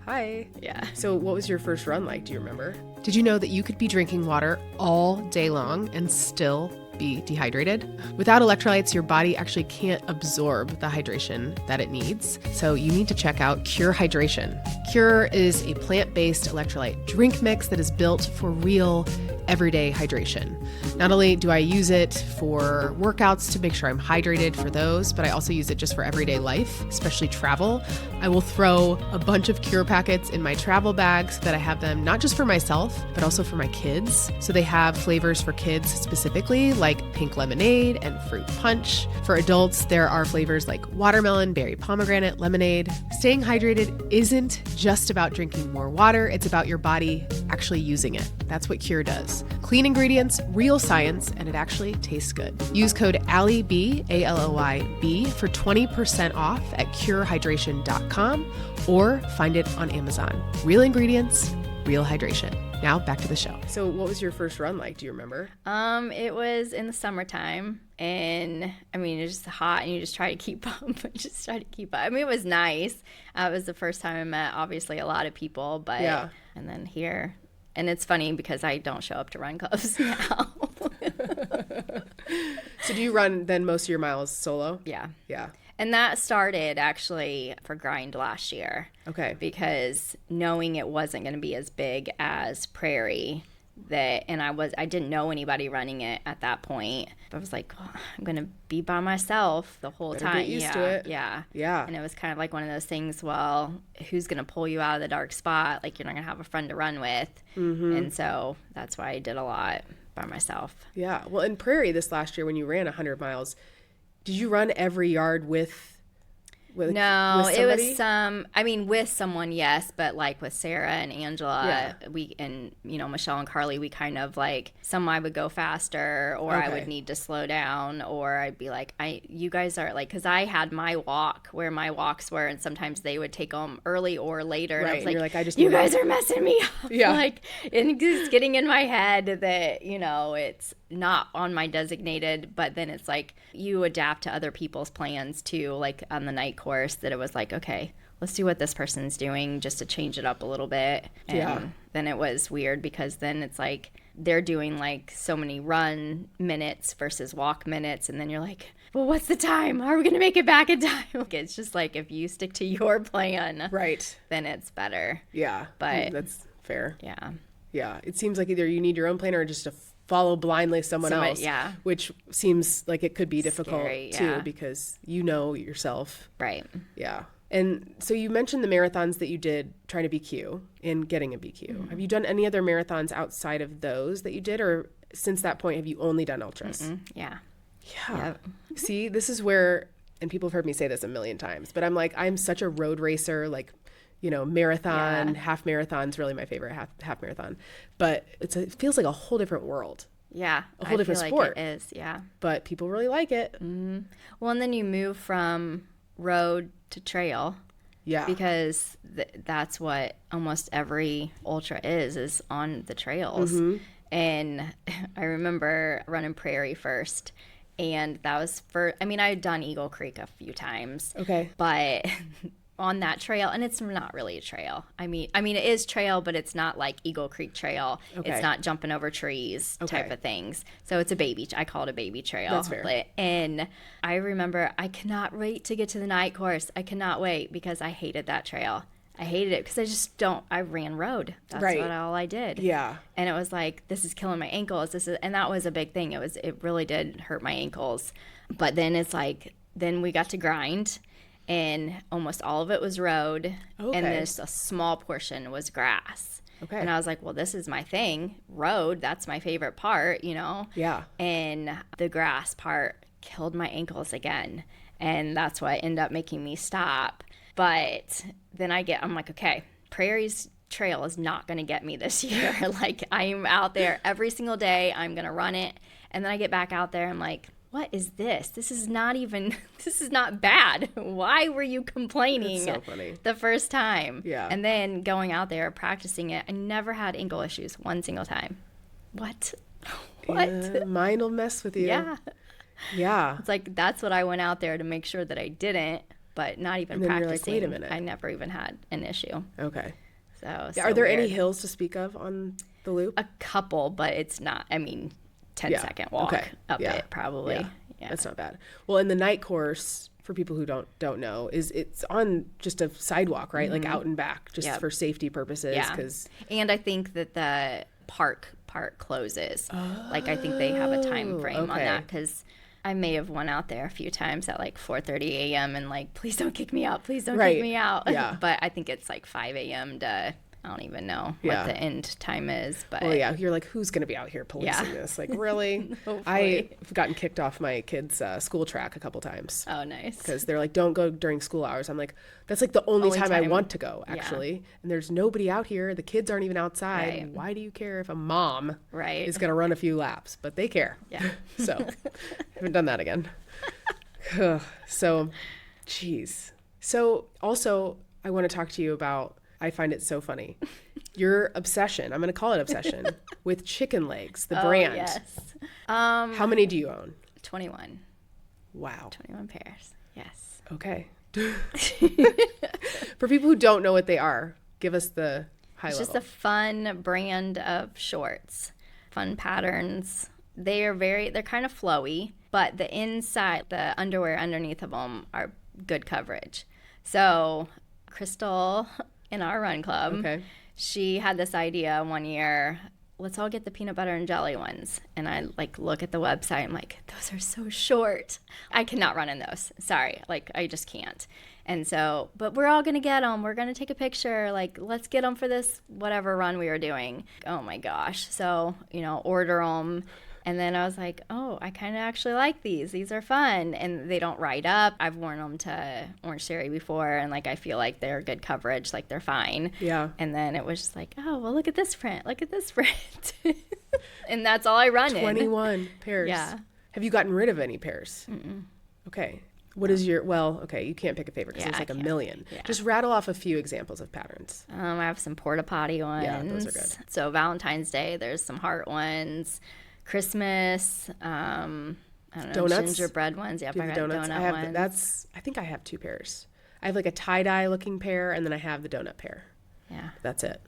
hi. Yeah. So what was your first run like? Do you remember? Did you know that you could be drinking water all day long and still be dehydrated? Without electrolytes, your body actually can't absorb the hydration that it needs. So you need to check out Cure Hydration. Cure is a plant-based electrolyte drink mix that is built for real everyday hydration. Not only do I use it for workouts to make sure I'm hydrated for those, but I also use it just for everyday life, especially travel. I will throw a bunch of Cure packets in my travel bag so that I have them not just for myself, but also for my kids. So they have flavors for kids specifically, like pink lemonade and fruit punch. For adults, there are flavors like watermelon, berry pomegranate, lemonade. Staying hydrated isn't just about drinking more water, it's about your body actually using it. That's what Cure does. Clean ingredients, real science, and it actually tastes good. Use code ALLYB, ALLYB, for 20% off at curehydration.com or find it on Amazon. Real ingredients, real hydration. Now back to the show. So what was your first run like? Do you remember? It was in the summertime, and I mean, it's just hot, and you just try to keep up. I mean, it was nice. It was the first time I met, obviously, a lot of people, but and then here. And it's funny because I don't show up to run clubs now. So do you run then most of your miles solo? Yeah. Yeah. And that started actually for Grind last year. Okay. Because knowing it wasn't going to be as big as Prairie, I didn't know anybody running it at that point. But I was like, oh, I'm going to be by myself the whole time. Get used to it. Yeah. Yeah. And it was kind of like one of those things, well, who's going to pull you out of the dark spot? Like, you're not going to have a friend to run with. Mm-hmm. And so that's why I did a lot by myself. Yeah. Well, in Prairie this last year when you ran 100 miles, did you run every yard with No, it was with someone, yes, but like with Sarah and Angela, Michelle and Carly, we kind of like, some I would go faster, or I would need to slow down, or I'd be like, you guys are like, because I had my walk where my walks were, and sometimes they would take them early or later, and I was like, you guys are messing me up. Yeah. Like, and it's getting in my head that, it's not on my designated, but then it's like you adapt to other people's plans too, like on the night course, that it was like, okay, let's see what this person's doing just to change it up a little bit. And then it was weird because then it's like they're doing like so many run minutes versus walk minutes, and then you're like, well, what's the time? Are we going to make it back in time? It's just like, if you stick to your plan, right, then it's better. Yeah, but that's fair. Yeah. It seems like either you need your own plan or just to follow blindly someone else, which seems like it could be difficult too, because you know yourself. Right. Yeah. And so you mentioned the marathons that you did trying to BQ and getting a BQ. Mm-hmm. Have you done any other marathons outside of those that you did, or since that point, have you only done ultras? Mm-mm. Yeah. Yep. See, this is where, and people have heard me say this a million times, but I'm like, I'm such a road racer, like, you know, marathon, half marathon's really my favorite half marathon, but it feels like a whole different world. Yeah. A whole different sport. Like it is. Yeah. But people really like it. Mm-hmm. Well, and then you move from road to trail. Yeah. Because that's what almost every ultra is on the trails. Mm-hmm. And I remember running Prairie first. And that was I had done Eagle Creek a few times. Okay. But on that trail, and it's not really a trail. I mean, it is trail, but it's not like Eagle Creek Trail. Okay. It's not jumping over trees type of things. So it's I call it a baby trail. That's fair. And I remember I cannot wait to get to the night course. I cannot wait because I hated that trail. I hated it because I ran road. That's all I did. Yeah. And it was like, this is killing my ankles. And that was a big thing. It really did hurt my ankles. But then it's like, then we got to grind. And almost all of it was road, and there's a small portion was grass. Okay. And I was like, well, this is my thing. Road, that's my favorite part, you know? Yeah. And the grass part killed my ankles again. And that's what ended up making me stop. But then I'm like, okay, Prairie's trail is not going to get me this year. Like, I'm out there every single day. I'm going to run it. And then I get back out there. I'm like, what is this? This is not bad. Why were you complaining so funny. The first time? Yeah. And then going out there, practicing it, I never had ankle issues one single time. What? Yeah, mine will mess with you. Yeah. Yeah. It's like, that's what I went out there to make sure that I didn't, but not even practicing. You're like, wait a minute. I never even had an issue. Okay. So are there weird. any hills to speak of on the loop? A couple, but it's not, 10-second walk up it probably. Yeah. That's not bad. Well, in the night course, for people who don't know, it's on just a sidewalk, right? Mm-hmm. Like out and back, just for safety purposes. Yeah. And I think that the park part closes. Like, I think they have a time frame on that, because I may have went out there a few times at like 4:30 a.m. and like, please don't kick me out. Please don't kick me out. Yeah. But I think it's like 5 a.m. to, I don't even know what the end time is. But well, yeah, you're like, who's going to be out here policing this? Like, really? I've gotten kicked off my kids' school track a couple times. Oh, nice. Because they're like, don't go during school hours. I'm like, that's like the only time I want to go, actually. Yeah. And there's nobody out here. The kids aren't even outside. Right. Why do you care if a mom is going to run a few laps? But they care. Yeah. So, haven't done that again. So, geez. So, also, I want to talk to you about, I find it so funny, your obsession, I'm going to call it obsession, with chicken legs, the brand. Yes. How many do you own? 21. Wow. 21 pairs. Yes. Okay. For people who don't know what they are, give us the high level. It's just a fun brand of shorts. Fun patterns. They're kind of flowy, but the inside, the underwear underneath of them are good coverage. So Crystal in our run club, she had this idea one year, let's all get the peanut butter and jelly ones. And I like look at the website, I'm like, those are so short. I cannot run in those. Sorry, like I just can't. And so, but we're all going to get them. We're going to take a picture. Like, let's get them for this whatever run we were doing. Oh my gosh. So, order them. And then I was like, oh, I kind of actually like these. These are fun. And they don't ride up. I've worn them to Orange Theory before. And, like, I feel like they're good coverage. Like, they're fine. Yeah. And then it was just like, oh, well, look at this print. Look at this print. And that's all I run 21 pairs. Yeah. Have you gotten rid of any pairs? Mm-mm. Okay. What is your, you can't pick a favorite because there's like a million. Yeah. Just rattle off a few examples of patterns. I have some porta potty ones. Yeah, those are good. So Valentine's Day, there's some heart ones. Christmas, I don't know, donuts? Gingerbread ones. Yeah, I got donuts. donut ones. I think I have 2 pairs. I have like a tie-dye looking pair, and then I have the donut pair. Yeah. That's it.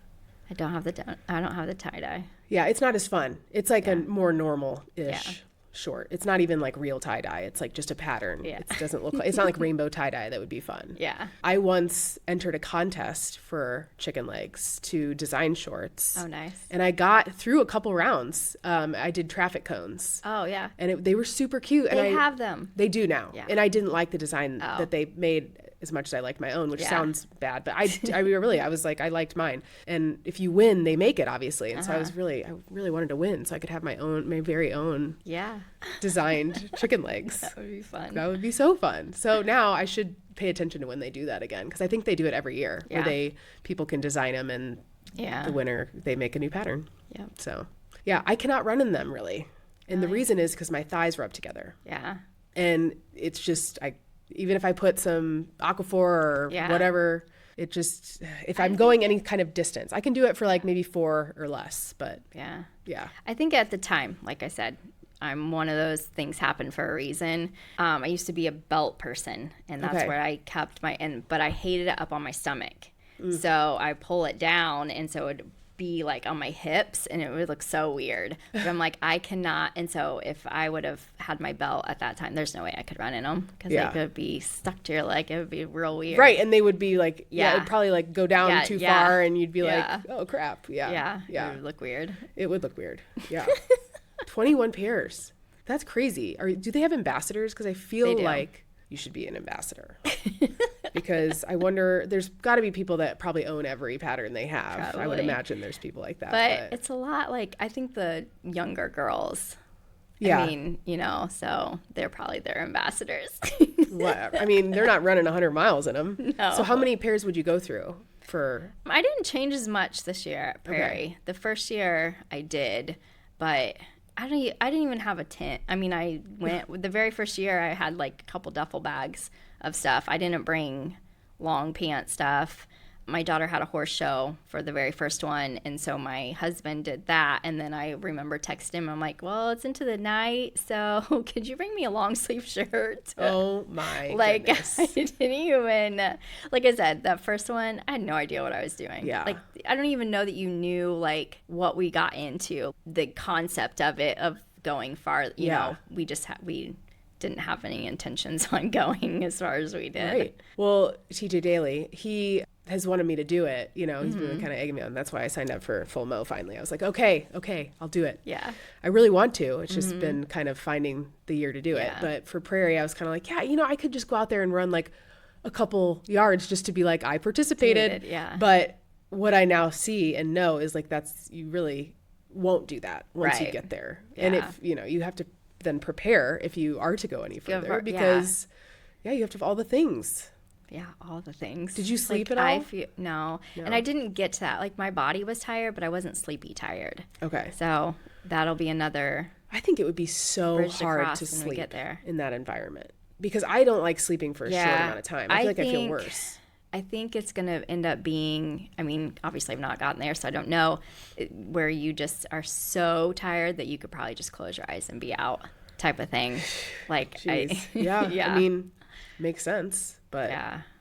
I don't have the tie-dye. Yeah, it's not as fun. It's like a more normal-ish short. It's not even like real tie-dye. It's like just a pattern. Yeah. It doesn't look like, it's not like rainbow tie-dye that would be fun. Yeah. I once entered a contest for chicken legs to design shorts. Oh, nice. And I got through a couple rounds. I did traffic cones. Oh, yeah. And they were super cute. They have them. They do now. Yeah. And I didn't like the design that they made as much as I liked my own, which sounds bad, but I was like, I liked mine. And if you win, they make it, obviously. And so I really wanted to win so I could have my very own designed chicken legs. That would be fun. That would be so fun. So now I should pay attention to when they do that again, because I think they do it every year where people can design them, and the winner, they make a new pattern. Yeah. So I cannot run in them really. And the reason is because my thighs rub together. Yeah. And it's just, even if I put some Aquaphor or whatever, it just, if I'm going any kind of distance, I can do it for like maybe 4 or less, but yeah. I think at the time, like I said, I'm one of those things happen for a reason. I used to be a belt person, and that's where I kept but I hated it up on my stomach. So I pull it down, and so it would be like on my hips, and it would look so weird. But I'm like, I cannot. And so if I would have had my belt at that time, there's no way I could run in them, because they could be stuck to your leg. It would be real weird. Right. And they would be like, it'd probably like go down too far, and you'd be like, oh crap. Yeah. It would look weird. It would look weird. Yeah. 21 pairs. That's crazy. Do they have ambassadors? Because I feel like you should be an ambassador. Because I wonder, there's got to be people that probably own every pattern they have. Probably. I would imagine there's people like that. But it's a lot like, I think the younger girls, I mean, so they're probably their ambassadors. Whatever. I mean, they're not running 100 miles in them. No. So how many pairs would you go through I didn't change as much this year at Prairie. Okay. The first year I did, but I didn't even have a tent. I mean, I went the very first year, I had like a couple duffel bags of stuff. I didn't bring long pant stuff. My daughter had a horse show for the very first one, and so my husband did that. And then I remember texting him. I'm like, well, it's into the night, so could you bring me a long sleeve shirt? Oh my goodness. I didn't even, like I said, that first one, I had no idea what I was doing. Yeah. Like, I don't even know that you knew like what we got into, the concept of it, of going far. You know, we didn't have any intentions on going as far as we did. Right. Well, TJ Daly, he has wanted me to do it. He's been kind of egging me on. That's why I signed up for Full Mo finally. I was like, okay, I'll do it. Yeah. I really want to. It's just been kind of finding the year to do it. But for Prairie, I was kind of like, I could just go out there and run like a couple yards just to be like, I participated. Yeah. But what I now see and know is like, you really won't do that once you get there. Yeah. And if, you have to then prepare if you are to go any further, because you have to have all the things. Yeah, all the things. Did you sleep at all? No. And I didn't get to that. Like, my body was tired, but I wasn't sleepy tired. Okay. So that'll be another. I think it would be so hard to sleep in that environment, because I don't like sleeping for a short amount of time. I feel like I feel worse. I think it's going to end up being, I mean, obviously I've not gotten there, so I don't know, where you just are so tired that you could probably just close your eyes and be out type of thing. Like, I mean, makes sense. But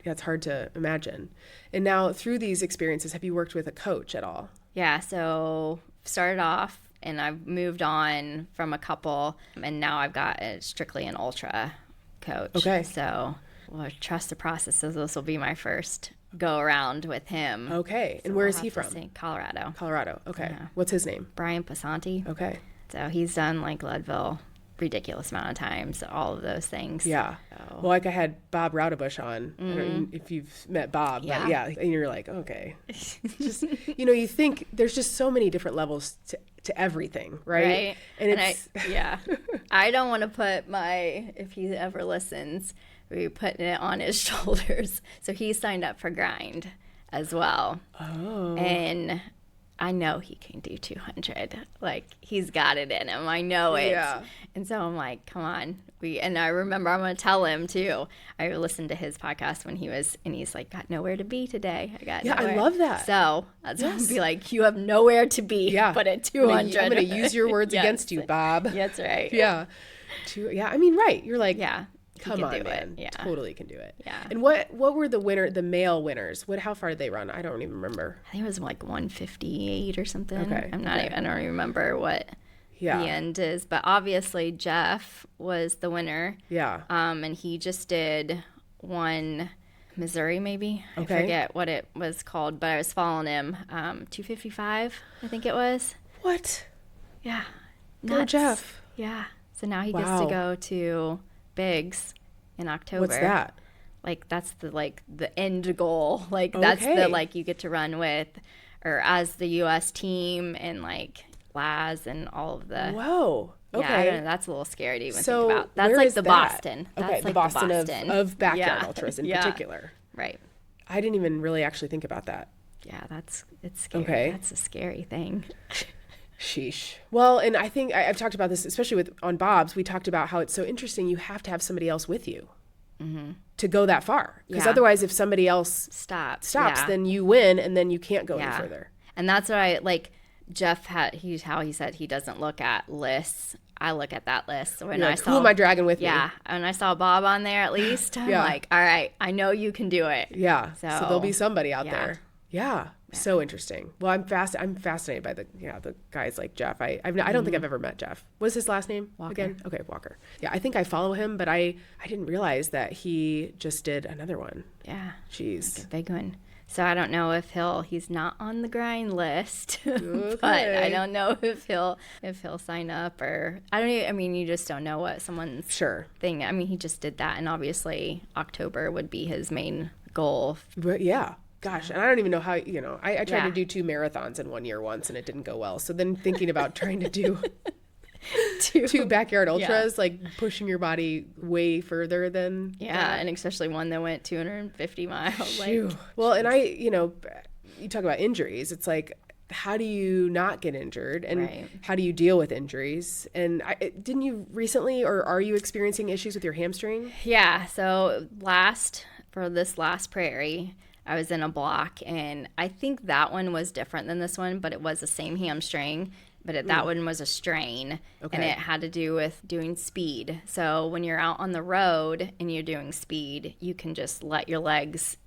it's hard to imagine. And now through these experiences, have you worked with a coach at all? Yeah, so started off, and I've moved on from a couple, and now I've got strictly an ultra coach. Okay. So we'll trust the process. So this will be my first go around with him. Okay. And where is he from? Colorado. Colorado. Okay. Yeah. What's his name? Brian Passanti. Okay. So he's done like Leadville ridiculous amount of times, all of those things. Yeah. So. Well, like I had Bob Raudebush on. I don't know if you've met Bob, but and you're like, okay. Just, you think there's just so many different levels to everything, right? And I don't want to put if he ever listens, we're putting it on his shoulders. So he signed up for Grind as well. Oh. And I know he can do 200. Like, he's got it in him. I know it. Yeah. And so I'm like, come on. And I remember I'm going to tell him, too. I listened to his podcast when he's like, got nowhere to be today. I love that. So that's what I'd be like, you have nowhere to be, but at 200. I'm going to use your words against you, Bob. That's right. Yeah. I mean, right. You're like, come on, man. Yeah. Totally can do it. Yeah. And what were the male winners? How far did they run? I don't even remember. I think it was like 158 or something. Okay. I don't even remember what the end is. But obviously Jeff was the winner. Yeah. And he just did one Missouri maybe. Okay. I forget what it was called, but I was following him. 255, I think it was. What? Yeah. Go Jeff. Yeah. So now he gets to go to Biggs in October. What's that? Like that's the end goal. Like that's the like you get to run with or as the US team and like Laz and all of the Whoa. Okay. Yeah, I don't know, that's a little scary to even think about. That's like the Boston. That's like the Boston of backyard ultras in particular. Right. I didn't even really actually think about that. Yeah, it's scary. Okay. That's a scary thing. Sheesh. Well, and I think I've talked about this, especially on Bob's, we talked about how it's so interesting. You have to have somebody else with you to go that far. Because otherwise, if somebody else stops, then you win and then you can't go any further. And that's what I like. Jeff how he said he doesn't look at lists. I look at that list. When I saw, who am I dragging with me? Yeah, and I saw Bob on there at least. I'm like, all right, I know you can do it. Yeah. So there'll be somebody out there. Yeah. So interesting. Well, I'm fascinated by the guys like Jeff. I don't think I've ever met Jeff. What's his last name again? Okay, Walker. Yeah, I think I follow him, but I didn't realize that he just did another one. Yeah. Jeez. Like a big one. So I don't know if he's not on the grind list, but I don't know if he'll sign up or you just don't know what someone's thing. I mean, he just did that, and obviously October would be his main goal. But yeah. Gosh, and I don't even know how, I tried to do 2 marathons in 1 year once and it didn't go well. So then thinking about trying to do two backyard ultras, like pushing your body way further than that. And especially one that went 250 miles. Well, and you talk about injuries. It's like, how do you not get injured, and how do you deal with injuries? And didn't you recently, or are you experiencing issues with your hamstring? Yeah. So for this last Prairie, I was in a block, and I think that one was different than this one, but it was the same hamstring. But that one was a strain, and it had to do with doing speed. So when you're out on the road and you're doing speed, you can just let your legs,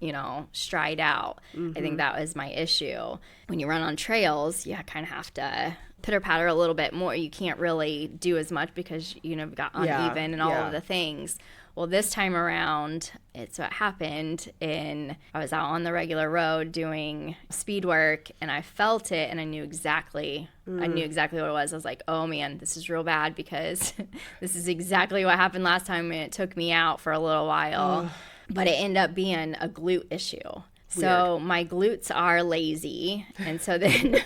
stride out. I think that was my issue. When you run on trails, you kind of have to pitter-patter a little bit more. You can't really do as much because, you've got uneven and all of the things. Well, this time around, it's what happened, and I was out on the regular road doing speed work, and I felt it, and I knew exactly what it was. I was like, oh man, this is real bad because this is exactly what happened last time, and it took me out for a little while. But it ended up being a glute issue. So my glutes are lazy, and so then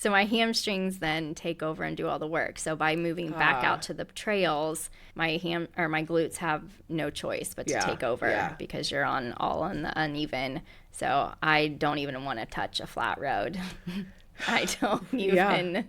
my hamstrings then take over and do all the work. So by moving back out to the trails, my glutes have no choice but to take over because you're all on the uneven. So I don't even want to touch a flat road. I don't even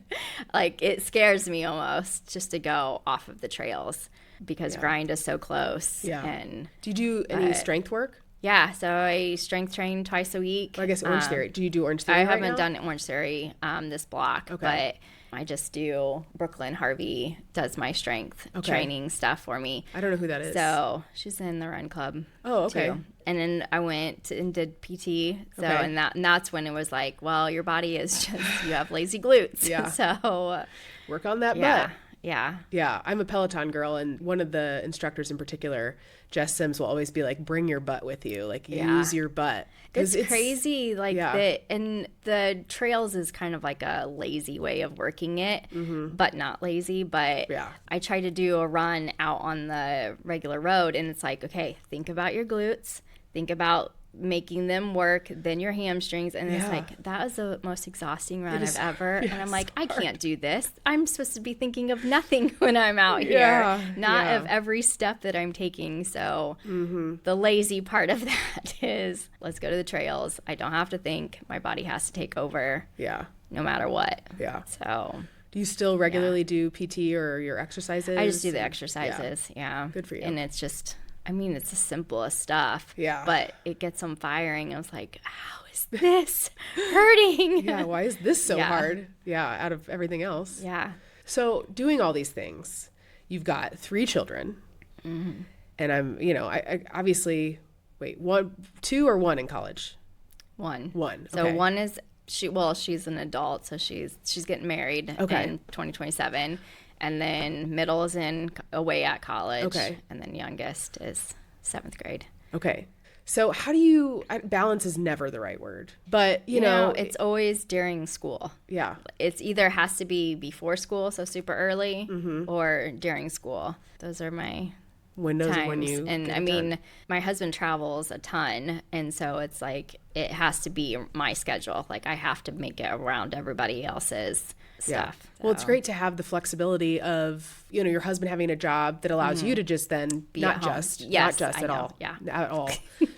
it scares me almost just to go off of the trails because grind is so close. Yeah. And do you do any strength work? Yeah, so I strength train twice a week. Well, I guess Orange Theory. Do you do Orange Theory? I haven't done Orange Theory this block, but I just do Brooklyn Harvey does my strength training stuff for me. I don't know who that is. So she's in the Run Club. Oh, okay. Too. And then I went and did PT. So and that's when it was like, well, your body is just you have lazy glutes. Yeah. So work on that butt. Yeah. Yeah. I'm a Peloton girl, and one of the instructors in particular, Jess Sims, will always be like, bring your butt with you. Like, use your butt. It's crazy. And the trails is kind of like a lazy way of working it, but not lazy. But I try to do a run out on the regular road, and it's like, okay, think about your glutes. Think about making them work, then your hamstrings, and it's like that was the most exhausting run I've ever. And I'm like, I can't do this. I'm supposed to be thinking of nothing when I'm out here, not of every step that I'm taking. So the lazy part of that is let's go to the trails. I don't have to think. My body has to take over. Yeah. No matter what. Yeah. So. Do you still regularly do PT or your exercises? I just do the exercises. Yeah. Good for you. And it's just. It's the simplest stuff. Yeah. But it gets them firing. I was like, how is this hurting? Yeah, why is this so hard? Yeah, out of everything else. Yeah. So doing all these things, you've got 3 children. And I'm, I obviously, two or one in college? One. Okay. So one is, she's an adult, so she's getting married in 2027. And then middle is away at college. Okay. And then youngest is 7th grade. Okay. So how do you, balance is never the right word, but you know. It's always during school. Yeah. It's either has to be before school, so super early, or during school. Those are my windows times. of when you and I mean, done. My husband travels a ton, and so it's like it has to be my schedule. Like I have to make it around everybody else's stuff. So. Well, it's great to have the flexibility of, you know, your husband having a job that allows you to just then be not just at all. Yeah. At all.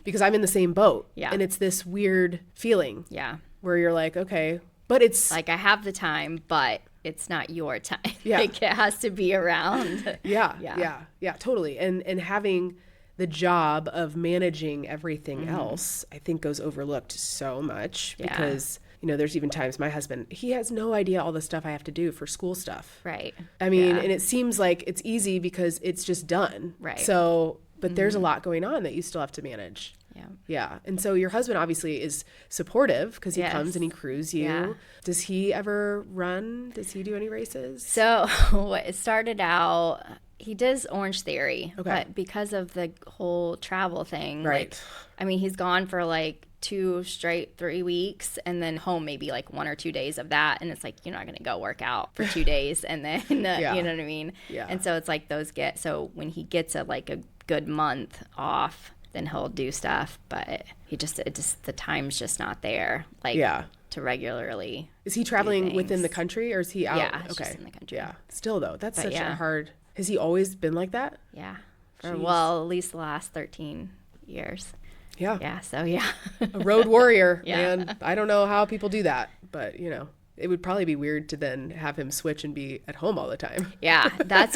Because I'm in the same boat. Yeah. And it's this weird feeling. Yeah. Where you're like, okay, but it's like I have the time, but it's not your time. Yeah. Like it has to be around. Yeah, totally. And having the job of managing everything else, I think goes overlooked so much because, you know, there's even times my husband, he has no idea all the stuff I have to do for school stuff. Right. I mean, and it seems like it's easy because it's just done. Right. So, but there's a lot going on that you still have to manage. Yeah. Yeah. And so your husband obviously is supportive because he comes and he crews you. Yeah. Does he ever run? Does he do any races? So it started out, he does Orange Theory, but because of the whole travel thing, like, I mean, he's gone for like 2 straight 3 weeks and then home maybe like 1 or 2 days of that. And it's like, you're not going to go work out for 2 days and then, you know what I mean? Yeah. And so it's like so when he gets a good month off, then he'll do stuff, but the time's just not there. Like, to regularly. Is he traveling within the country or is he out? Yeah, just in the country. Yeah. Still though, that's such a hard. Has he always been like that? Yeah. At least the last 13 years. Yeah. Yeah. So a road warrior, man. I don't know how people do that, but you know. It would probably be weird to then have him switch and be at home all the time. Yeah, that's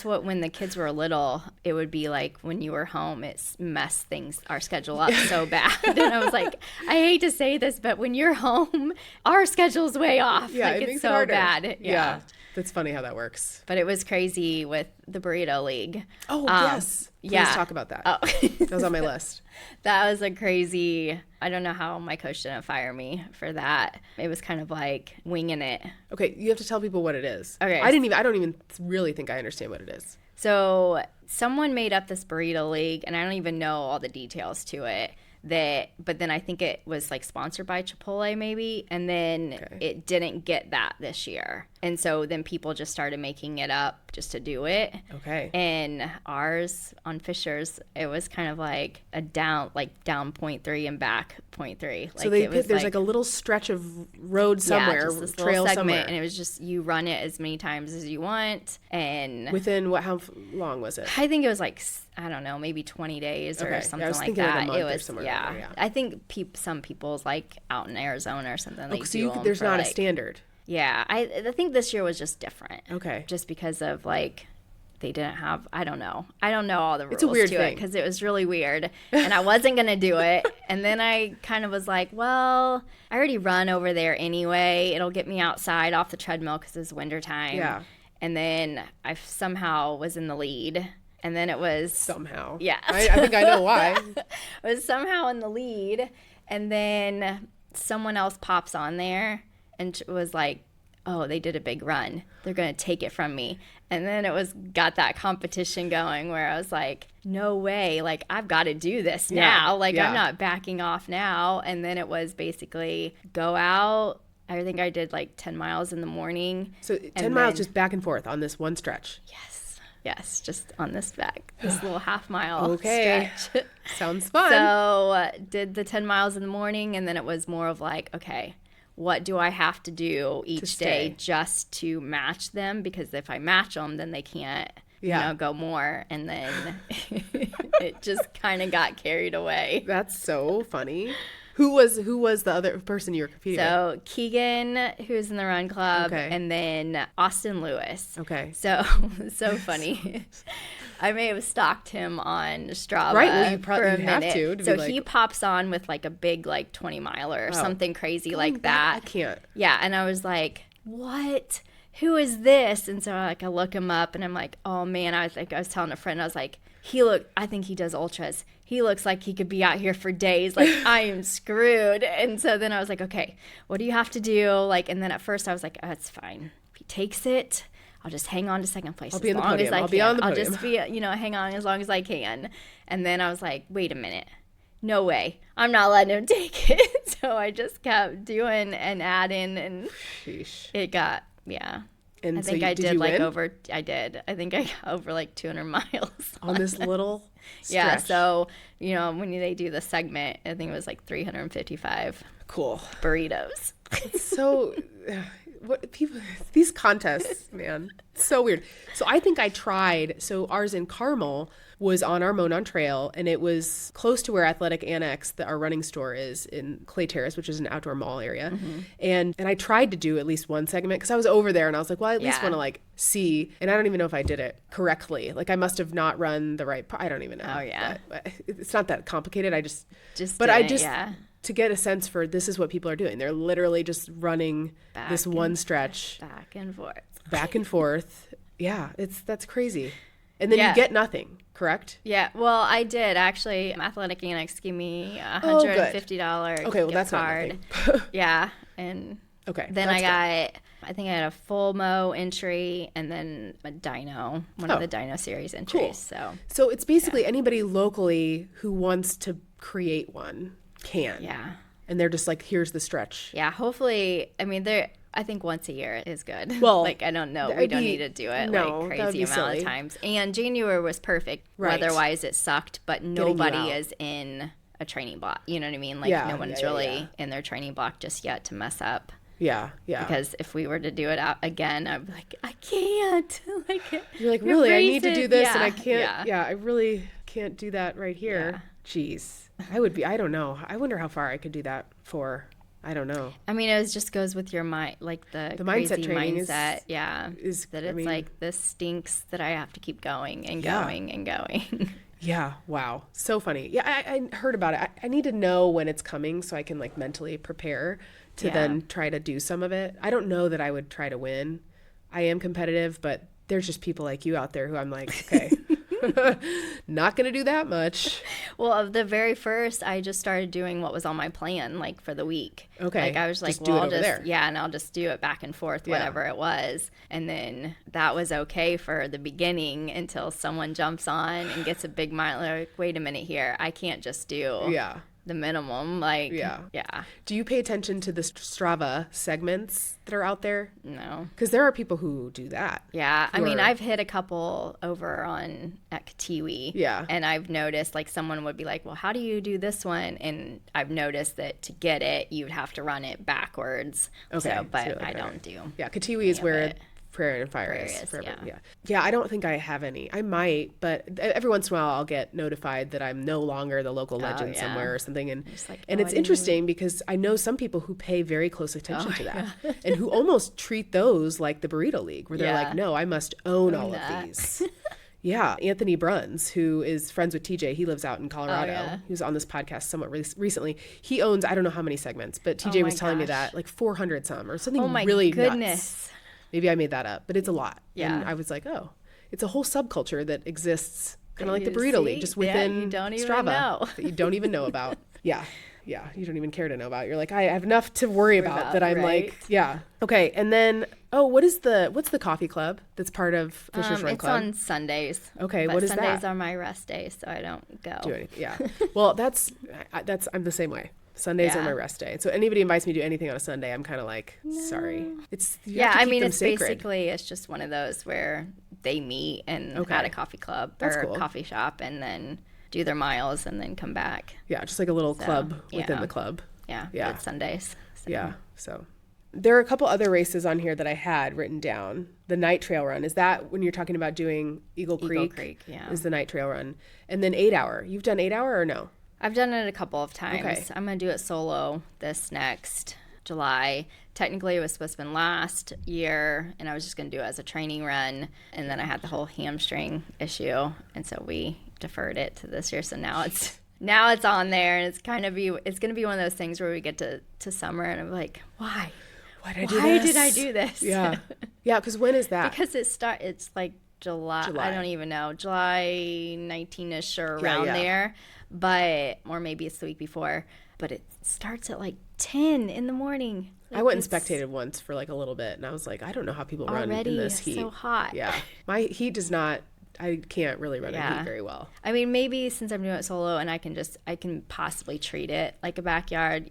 what when the kids were little, it would be like when you were home, it messed our schedule up so bad. And I was like, I hate to say this, but when you're home, our schedule's way off. Yeah, like, it makes so it harder. Bad. Yeah. That's funny how that works. But it was crazy with the Burrito League. Oh, yes. Please talk about that. Oh. That was on my list. That was a crazy, I don't know how my coach didn't fire me for that. It was kind of like winging it. Okay, you have to tell people what it is. Okay. I don't even really think I understand what it is. So someone made up this Burrito League, and I don't even know all the details to it. But then I think it was like sponsored by Chipotle maybe, and then it didn't get that this year. And so then people just started making it up just to do it. Okay. And ours on Fisher's, it was kind of like a down 0.3 and back 0.3. Like so there's like a little stretch of road somewhere, just this trail little segment, somewhere. And it was just you run it as many times as you want. And within how long was it? I think it was like, I don't know, maybe 20 days or something like that. Like a month or somewhere. Yeah. I think some people's like out in Arizona or something. There's not a standard. Yeah, I think this year was just different. Okay. Just because of like they didn't have, I don't know all the rules it's a weird to thing. It because it was really weird and I wasn't going to do it. And then I kind of was like, well, I already run over there anyway. It'll get me outside off the treadmill because it's wintertime. Yeah. And then I somehow was in the lead. And then it was... Somehow. Yeah. I think I know why. I was somehow in the lead. And then someone else pops on there and was like, oh, they did a big run. They're going to take it from me. And then it got that competition going where I was like, no way. Like, I've got to do this now. Like, I'm not backing off now. And then it was basically go out. I think I did like 10 miles in the morning. So 10 miles just back and forth on this one stretch. Yes, just on this little half-mile stretch. Sounds fun. So did the 10 miles in the morning, and then it was more of like, okay, what do I have to do each day just to match them? Because if I match them, then they can't, go more. And then it just kind of got carried away. That's so funny. Who was the other person you were competing with? So Keegan, who's in the run club, and then Austin Lewis. Okay. So funny. I may have stalked him on Strava for a minute. Have to so he pops on with like a big 20 miler or something crazy like that. I can't. Yeah, and I was like, what? Who is this? And so I look him up and I'm like, oh man, I was telling a friend, I was like, I think he does ultras. He looks like he could be out here for days. Like, I am screwed. And so then I was like, okay, what do you have to do? And then at first I was like, oh, it's fine. If he takes it, I'll just hang on to second place I'll be on the podium. I'll be on the podium. I'll just be, hang on as long as I can. And then I was like, wait a minute. No way. I'm not letting him take it. So I just kept doing and adding and Sheesh. it got, yeah. And I think I did like over, I did. I think I got over like 200 miles. On this little stretch. Yeah, so, you know, when they do the segment, I think it was like 355. Cool. Burritos. So, what people, these contests, man, so weird. So I think I tried, so ours in Carmel was on our Monon Trail, and it was close to where Athletic Annex, our running store, is in Clay Terrace, which is an outdoor mall area. Mm-hmm. And I tried to do at least one segment because I was over there and I was like, well, I at least want to like see. And I don't even know if I did it correctly. Like I must have not run the right I don't even know. Oh, yeah. But it's not that complicated. I just to get a sense for this is what people are doing. They're literally just running this one stretch. Back and forth. Yeah, that's crazy. And then you get nothing, correct? Yeah, well, I did actually. Athletic Annex gave me a $150 gift card. Yeah, and then I think I had a full Mo entry and then a dyno, one of the dyno series entries. Cool. So it's basically anybody locally who wants to create one can. Yeah. And they're just like, here's the stretch. Yeah, hopefully, I mean, I think once a year is good. Well, like, I don't know. We don't need to do it like crazy amount of times. And January was perfect. Right. Weather-wise, it sucked, but nobody is in a training block. You know what I mean? Like, no one's really in their training block just yet to mess up. Yeah. Because if we were to do it out again, I'd be like, I can't. You're like, really? I need to do this, and I can't. Yeah, I really can't do that right here. Yeah. Jeez. I don't know. I wonder how far I could do that for. I don't know. I mean, it just goes with your mind, like the crazy mindset training mindset. Is that it's like, this stinks that I have to keep going and going and going. Yeah. Wow. So funny. Yeah. I heard about it. I need to know when it's coming so I can like mentally prepare to then try to do some of it. I don't know that I would try to win. I am competitive, but there's just people like you out there who I'm like, okay. Not going to do that much. Well, of the very first, I just started doing what was on my plan, like for the week. Okay. Like I was like, and I'll just do it back and forth, whatever it was. And then that was okay for the beginning until someone jumps on and gets a big mile. Like, wait a minute here. I can't just do the minimum. Like, Do you pay attention to the Strava segments that are out there? No. Because there are people who do that. Yeah. I mean, I've hit a couple over at Katiwi. Yeah. And I've noticed, like, someone would be like, well, how do you do this one? And I've noticed that to get it, you'd have to run it backwards. Okay. So, but I don't do. Yeah. Katiwi is where Prairie and Fire is forever. Yeah, I don't think I have any. I might, but every once in a while I'll get notified that I'm no longer the local legend somewhere or something. And it's interesting because I know some people who pay very close attention to that and who almost treat those like the Burrito League, where they're like, no, I must own all of these. Yeah. Anthony Bruns, who is friends with TJ, he lives out in Colorado. He was on this podcast somewhat recently. He owns, I don't know how many segments, but TJ was telling me that, like 400 some or something really nuts. Maybe I made that up, but it's a lot. Yeah. And I was like, oh, it's a whole subculture that exists kind of like the Burrito League, just within Strava that you don't even know about. Yeah. You don't even care to know about. You're like, I have enough to worry about that I'm like, Okay. And then, what's the coffee club that's part of Fisher's Run Club? It's on Sundays. Okay. But what is that? Sundays are my rest days, so I don't go. Do anything. Yeah. Well, I'm the same way. Sundays are my rest day. So anybody invites me to do anything on a Sunday, I'm kind of like, sorry. It's basically, it's just one of those where they meet and at a coffee club or a coffee shop and then do their miles and then come back. Yeah, just like a little club within the club. Yeah. It's Sundays. So. Yeah. So there are a couple other races on here that I had written down. The night trail run, is that when you're talking about doing Eagle Creek? Eagle Creek, yeah. Is the night trail run. And then 8 hour. You've done 8 hour or no? I've done it a couple of times. Okay. I'm going to do it solo this next July. Technically, it was supposed to have been last year, and I was just going to do it as a training run. And then I had the whole hamstring issue, and so we deferred it to this year. So now it's on there, and it's going to be one of those things where we get to summer, and I'm like, why? Why did I do this? Yeah. Yeah, because when is that? Because it's like July. I don't even know. July 19-ish or around there. But, or maybe it's the week before, but it starts at like 10 in the morning. Like I went and spectated once for like a little bit, and I was like, I don't know how people run in this heat. It's so hot. Yeah. My heat does not, I can't really run in heat very well. I mean, maybe since I'm doing it solo and I can possibly treat it like a backyard,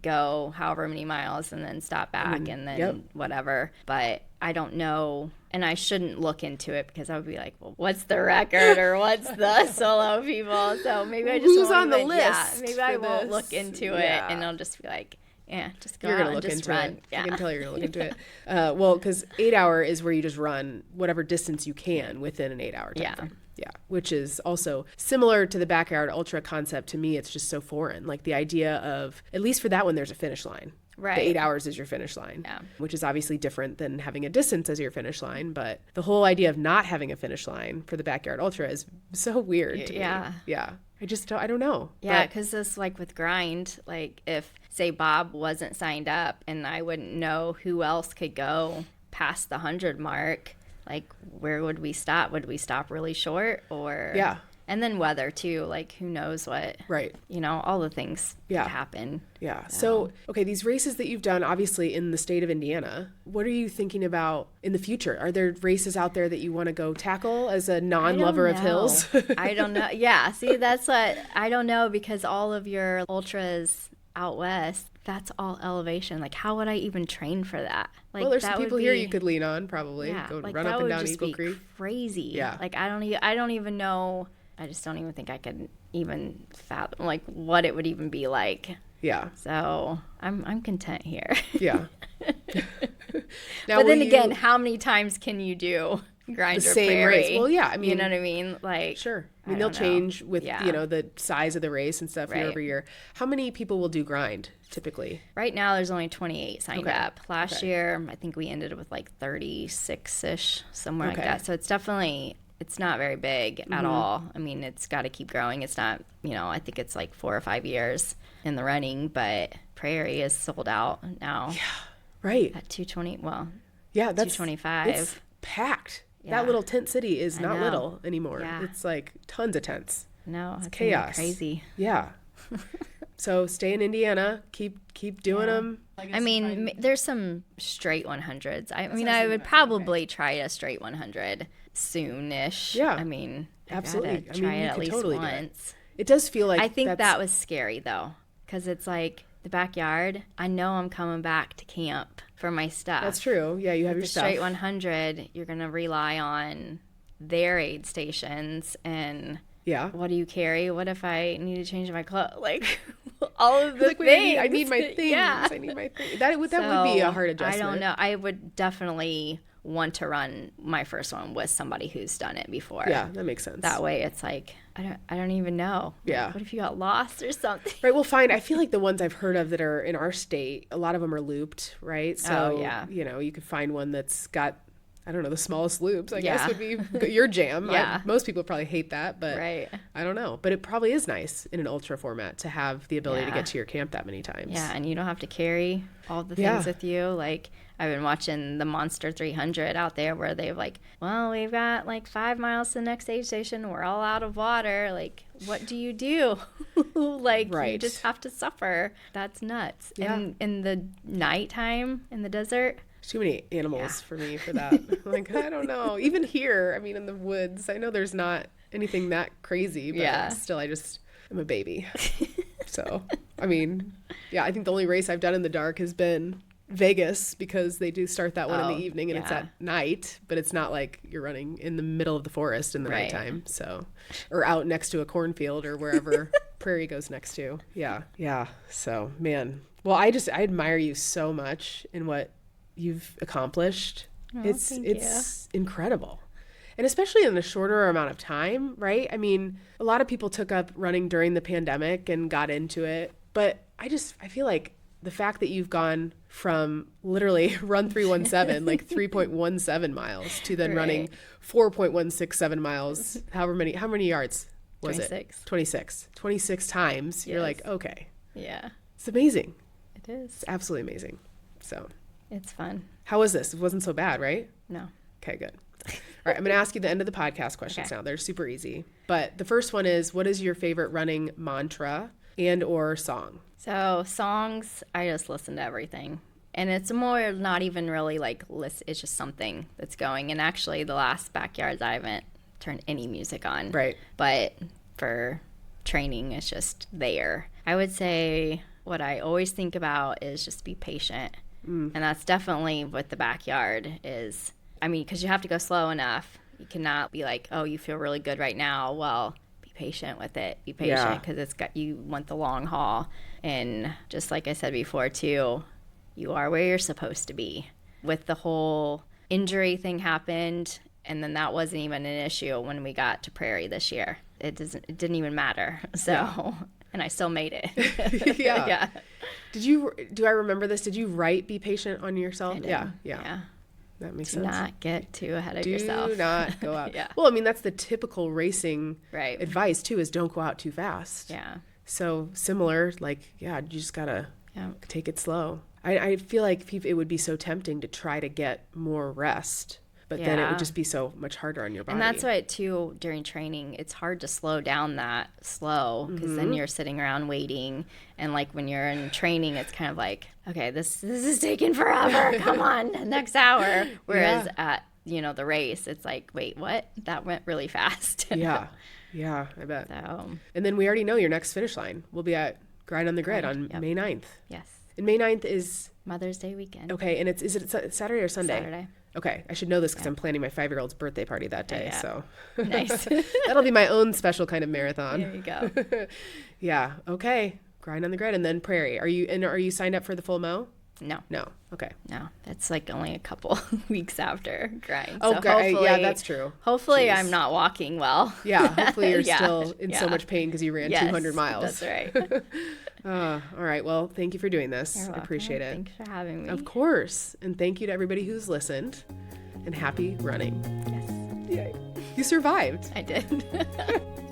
go however many miles and then stop back and then whatever. But I don't know, and I shouldn't look into it because I would be like, well, what's the record or what's the solo people? So maybe I just who's on the list? Yeah, maybe I won't look into it, and I'll just be like, yeah, just go. You're gonna look into it. Yeah. I can tell you're gonna look into it. Well, because 8 hour is where you just run whatever distance you can within an 8 hour time frame. Yeah, which is also similar to the backyard ultra concept. To me, it's just so foreign. Like the idea of, at least for that one, there's a finish line. Right. The 8 hours is your finish line, which is obviously different than having a distance as your finish line. But the whole idea of not having a finish line for the backyard ultra is so weird to me. Yeah. I don't know. Yeah, because it's like with grind, like if, say, Bob wasn't signed up and I wouldn't know who else could go past the 100 mark, like where would we stop? Would we stop really short or? Yeah. And then weather too, like who knows what, right? You know, all the things could happen. Yeah. So, okay, these races that you've done, obviously in the state of Indiana, what are you thinking about in the future? Are there races out there that you want to go tackle as a non-lover of hills? I don't know. Yeah. See, that's what I don't know, because all of your ultras out west, that's all elevation. Like, how would I even train for that? Like, well, there's some people here you could lean on, probably. Yeah, go like, run up and down Eagle Creek. Crazy. Yeah. Like, I don't even know. I just don't even think I could even fathom like what it would even be like. Yeah. So I'm content here. Yeah. Now, but then again, how many times can you do grind the or same Prairie? Race? Well, yeah. I mean, you know what I mean? Like, sure. I mean, they'll change with the size of the race and stuff year over year. How many people will do grind typically? Right now, there's only 28 signed up. Last year, I think we ended with like 36-ish, somewhere like that. So it's definitely. It's not very big at all. I mean, it's got to keep growing. It's not, I think it's like 4 or 5 years in the running, but Prairie is sold out now. Yeah, right. At 220, well, yeah, that's 225. It's packed. Yeah. That little tent city is not little anymore. Yeah. It's like tons of tents. No, it's chaos. Crazy. Yeah. So stay in Indiana. Keep doing them. I mean, there's some straight 100s. I mean, I would probably try a straight 100 soonish. Yeah. I mean, absolutely. Try it at least once. It does feel like I think that was scary though, because it's like the backyard. I know I'm coming back to camp for my stuff. That's true. Yeah, you have your stuff. Straight 100, you're gonna rely on their aid stations and. Yeah. What do you carry? What if I need to change my clothes? Like all of the things. I need my things. Yeah. I need my things. That would be a hard adjustment. I don't know. I would definitely want to run my first one with somebody who's done it before. Yeah, that makes sense. That way it's like I don't even know. Yeah. Like, what if you got lost or something? Right. Well, fine. I feel like the ones I've heard of that are in our state, a lot of them are looped, right? So you could find one that's got, I don't know, the smallest loops, I guess, would be your jam. Yeah. Most people probably hate that, but right. I don't know. But it probably is nice in an ultra format to have the ability to get to your camp that many times. Yeah, and you don't have to carry all the things with you. Like, I've been watching the Monster 300 out there where they've like, well, we've got like 5 miles to the next aid station. We're all out of water. Like, what do you do? Like, you just have to suffer. That's nuts. Yeah. And in the nighttime in the desert, too many animals for me for that. Like, I don't know. Even here, I mean, in the woods, I know there's not anything that crazy, but still, I'm a baby. So, I mean, I think the only race I've done in the dark has been Vegas, because they do start that one in the evening and it's at night, but it's not like you're running in the middle of the forest in the nighttime. So, or out next to a cornfield or wherever Prairie goes next to. Yeah. Yeah. So, man. Well, I admire you so much in what you've accomplished. It's incredible, and especially in a shorter amount of time, right? I mean, a lot of people took up running during the pandemic and got into it, but I feel like the fact that you've gone from literally run 317 like 3.17 miles to then running 4.167 miles, how many yards was 26. it 26 times. You're like, okay, it's amazing. It is. It's absolutely amazing. So it's fun. How was this? It wasn't so bad, right? No. Okay, good. All right, I'm going to ask you the end of the podcast questions now. They're super easy. But the first one is, what is your favorite running mantra and or song? So songs, I just listen to everything. And it's more not even really like list. It's just something that's going. And actually the last backyards, I haven't turned any music on. Right. But for training, it's just there. I would say what I always think about is just be patient. And that's definitely with the backyard is, I mean, because you have to go slow enough. You cannot be like, oh, you feel really good right now. Well, be patient with it. Be patient because you want the long haul. And just like I said before, too, you are where you're supposed to be. With the whole injury thing happened, and then that wasn't even an issue when we got to Prairie this year. It didn't even matter. So, and I still made it. Yeah. Do I remember this? Did you write "Be patient" on yourself? I did. Yeah. That makes sense. Do not get too ahead of yourself. Do not go out. Well, I mean, that's the typical racing advice too, is don't go out too fast. Yeah. So similar, like, you just gotta take it slow. I feel like it would be so tempting to try to get more rest, but then it would just be so much harder on your body. And that's why, too, during training, it's hard to slow down that slow, because then you're sitting around waiting. And, like, when you're in training, it's kind of like, okay, this is taking forever. Come on, next hour. Whereas at, the race, it's like, wait, what? That went really fast. Yeah, I bet. So. And then we already know your next finish line. We'll be at Grind on the Grid on May 9th. Yes. And May 9th is? Mother's Day weekend. Okay, and is it Saturday or Sunday? Saturday. Okay, I should know this because I'm planning my 5-year-old's birthday party that day. So nice. That'll be my own special kind of marathon. There you go. Yeah. Okay. Grind on the Grid, and then Prairie. Are you signed up for the full mow? No. Okay. No, that's like only a couple weeks after Grind. Oh, so yeah, that's true. Hopefully, I'm not walking well. Yeah. Hopefully, you're still in so much pain because you ran 200 miles. That's right. All right. Well, thank you for doing this. You're welcome. I appreciate it. Thanks for having me. Of course. And thank you to everybody who's listened. And happy running. Yes. Yay. You survived. I did.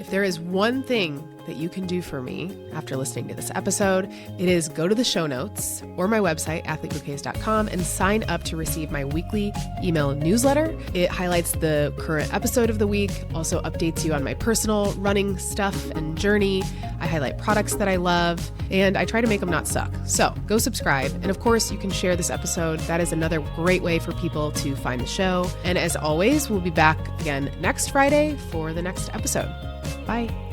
If there is one thing that you can do for me after listening to this episode, it is go to the show notes or my website, athletebouquets.com, and sign up to receive my weekly email newsletter. It highlights the current episode of the week, also updates you on my personal running stuff and journey. I highlight products that I love, and I try to make them not suck. So go subscribe. And of course, you can share this episode. That is another great way for people to find the show. And as always, we'll be back again next Friday for the next episode. Bye.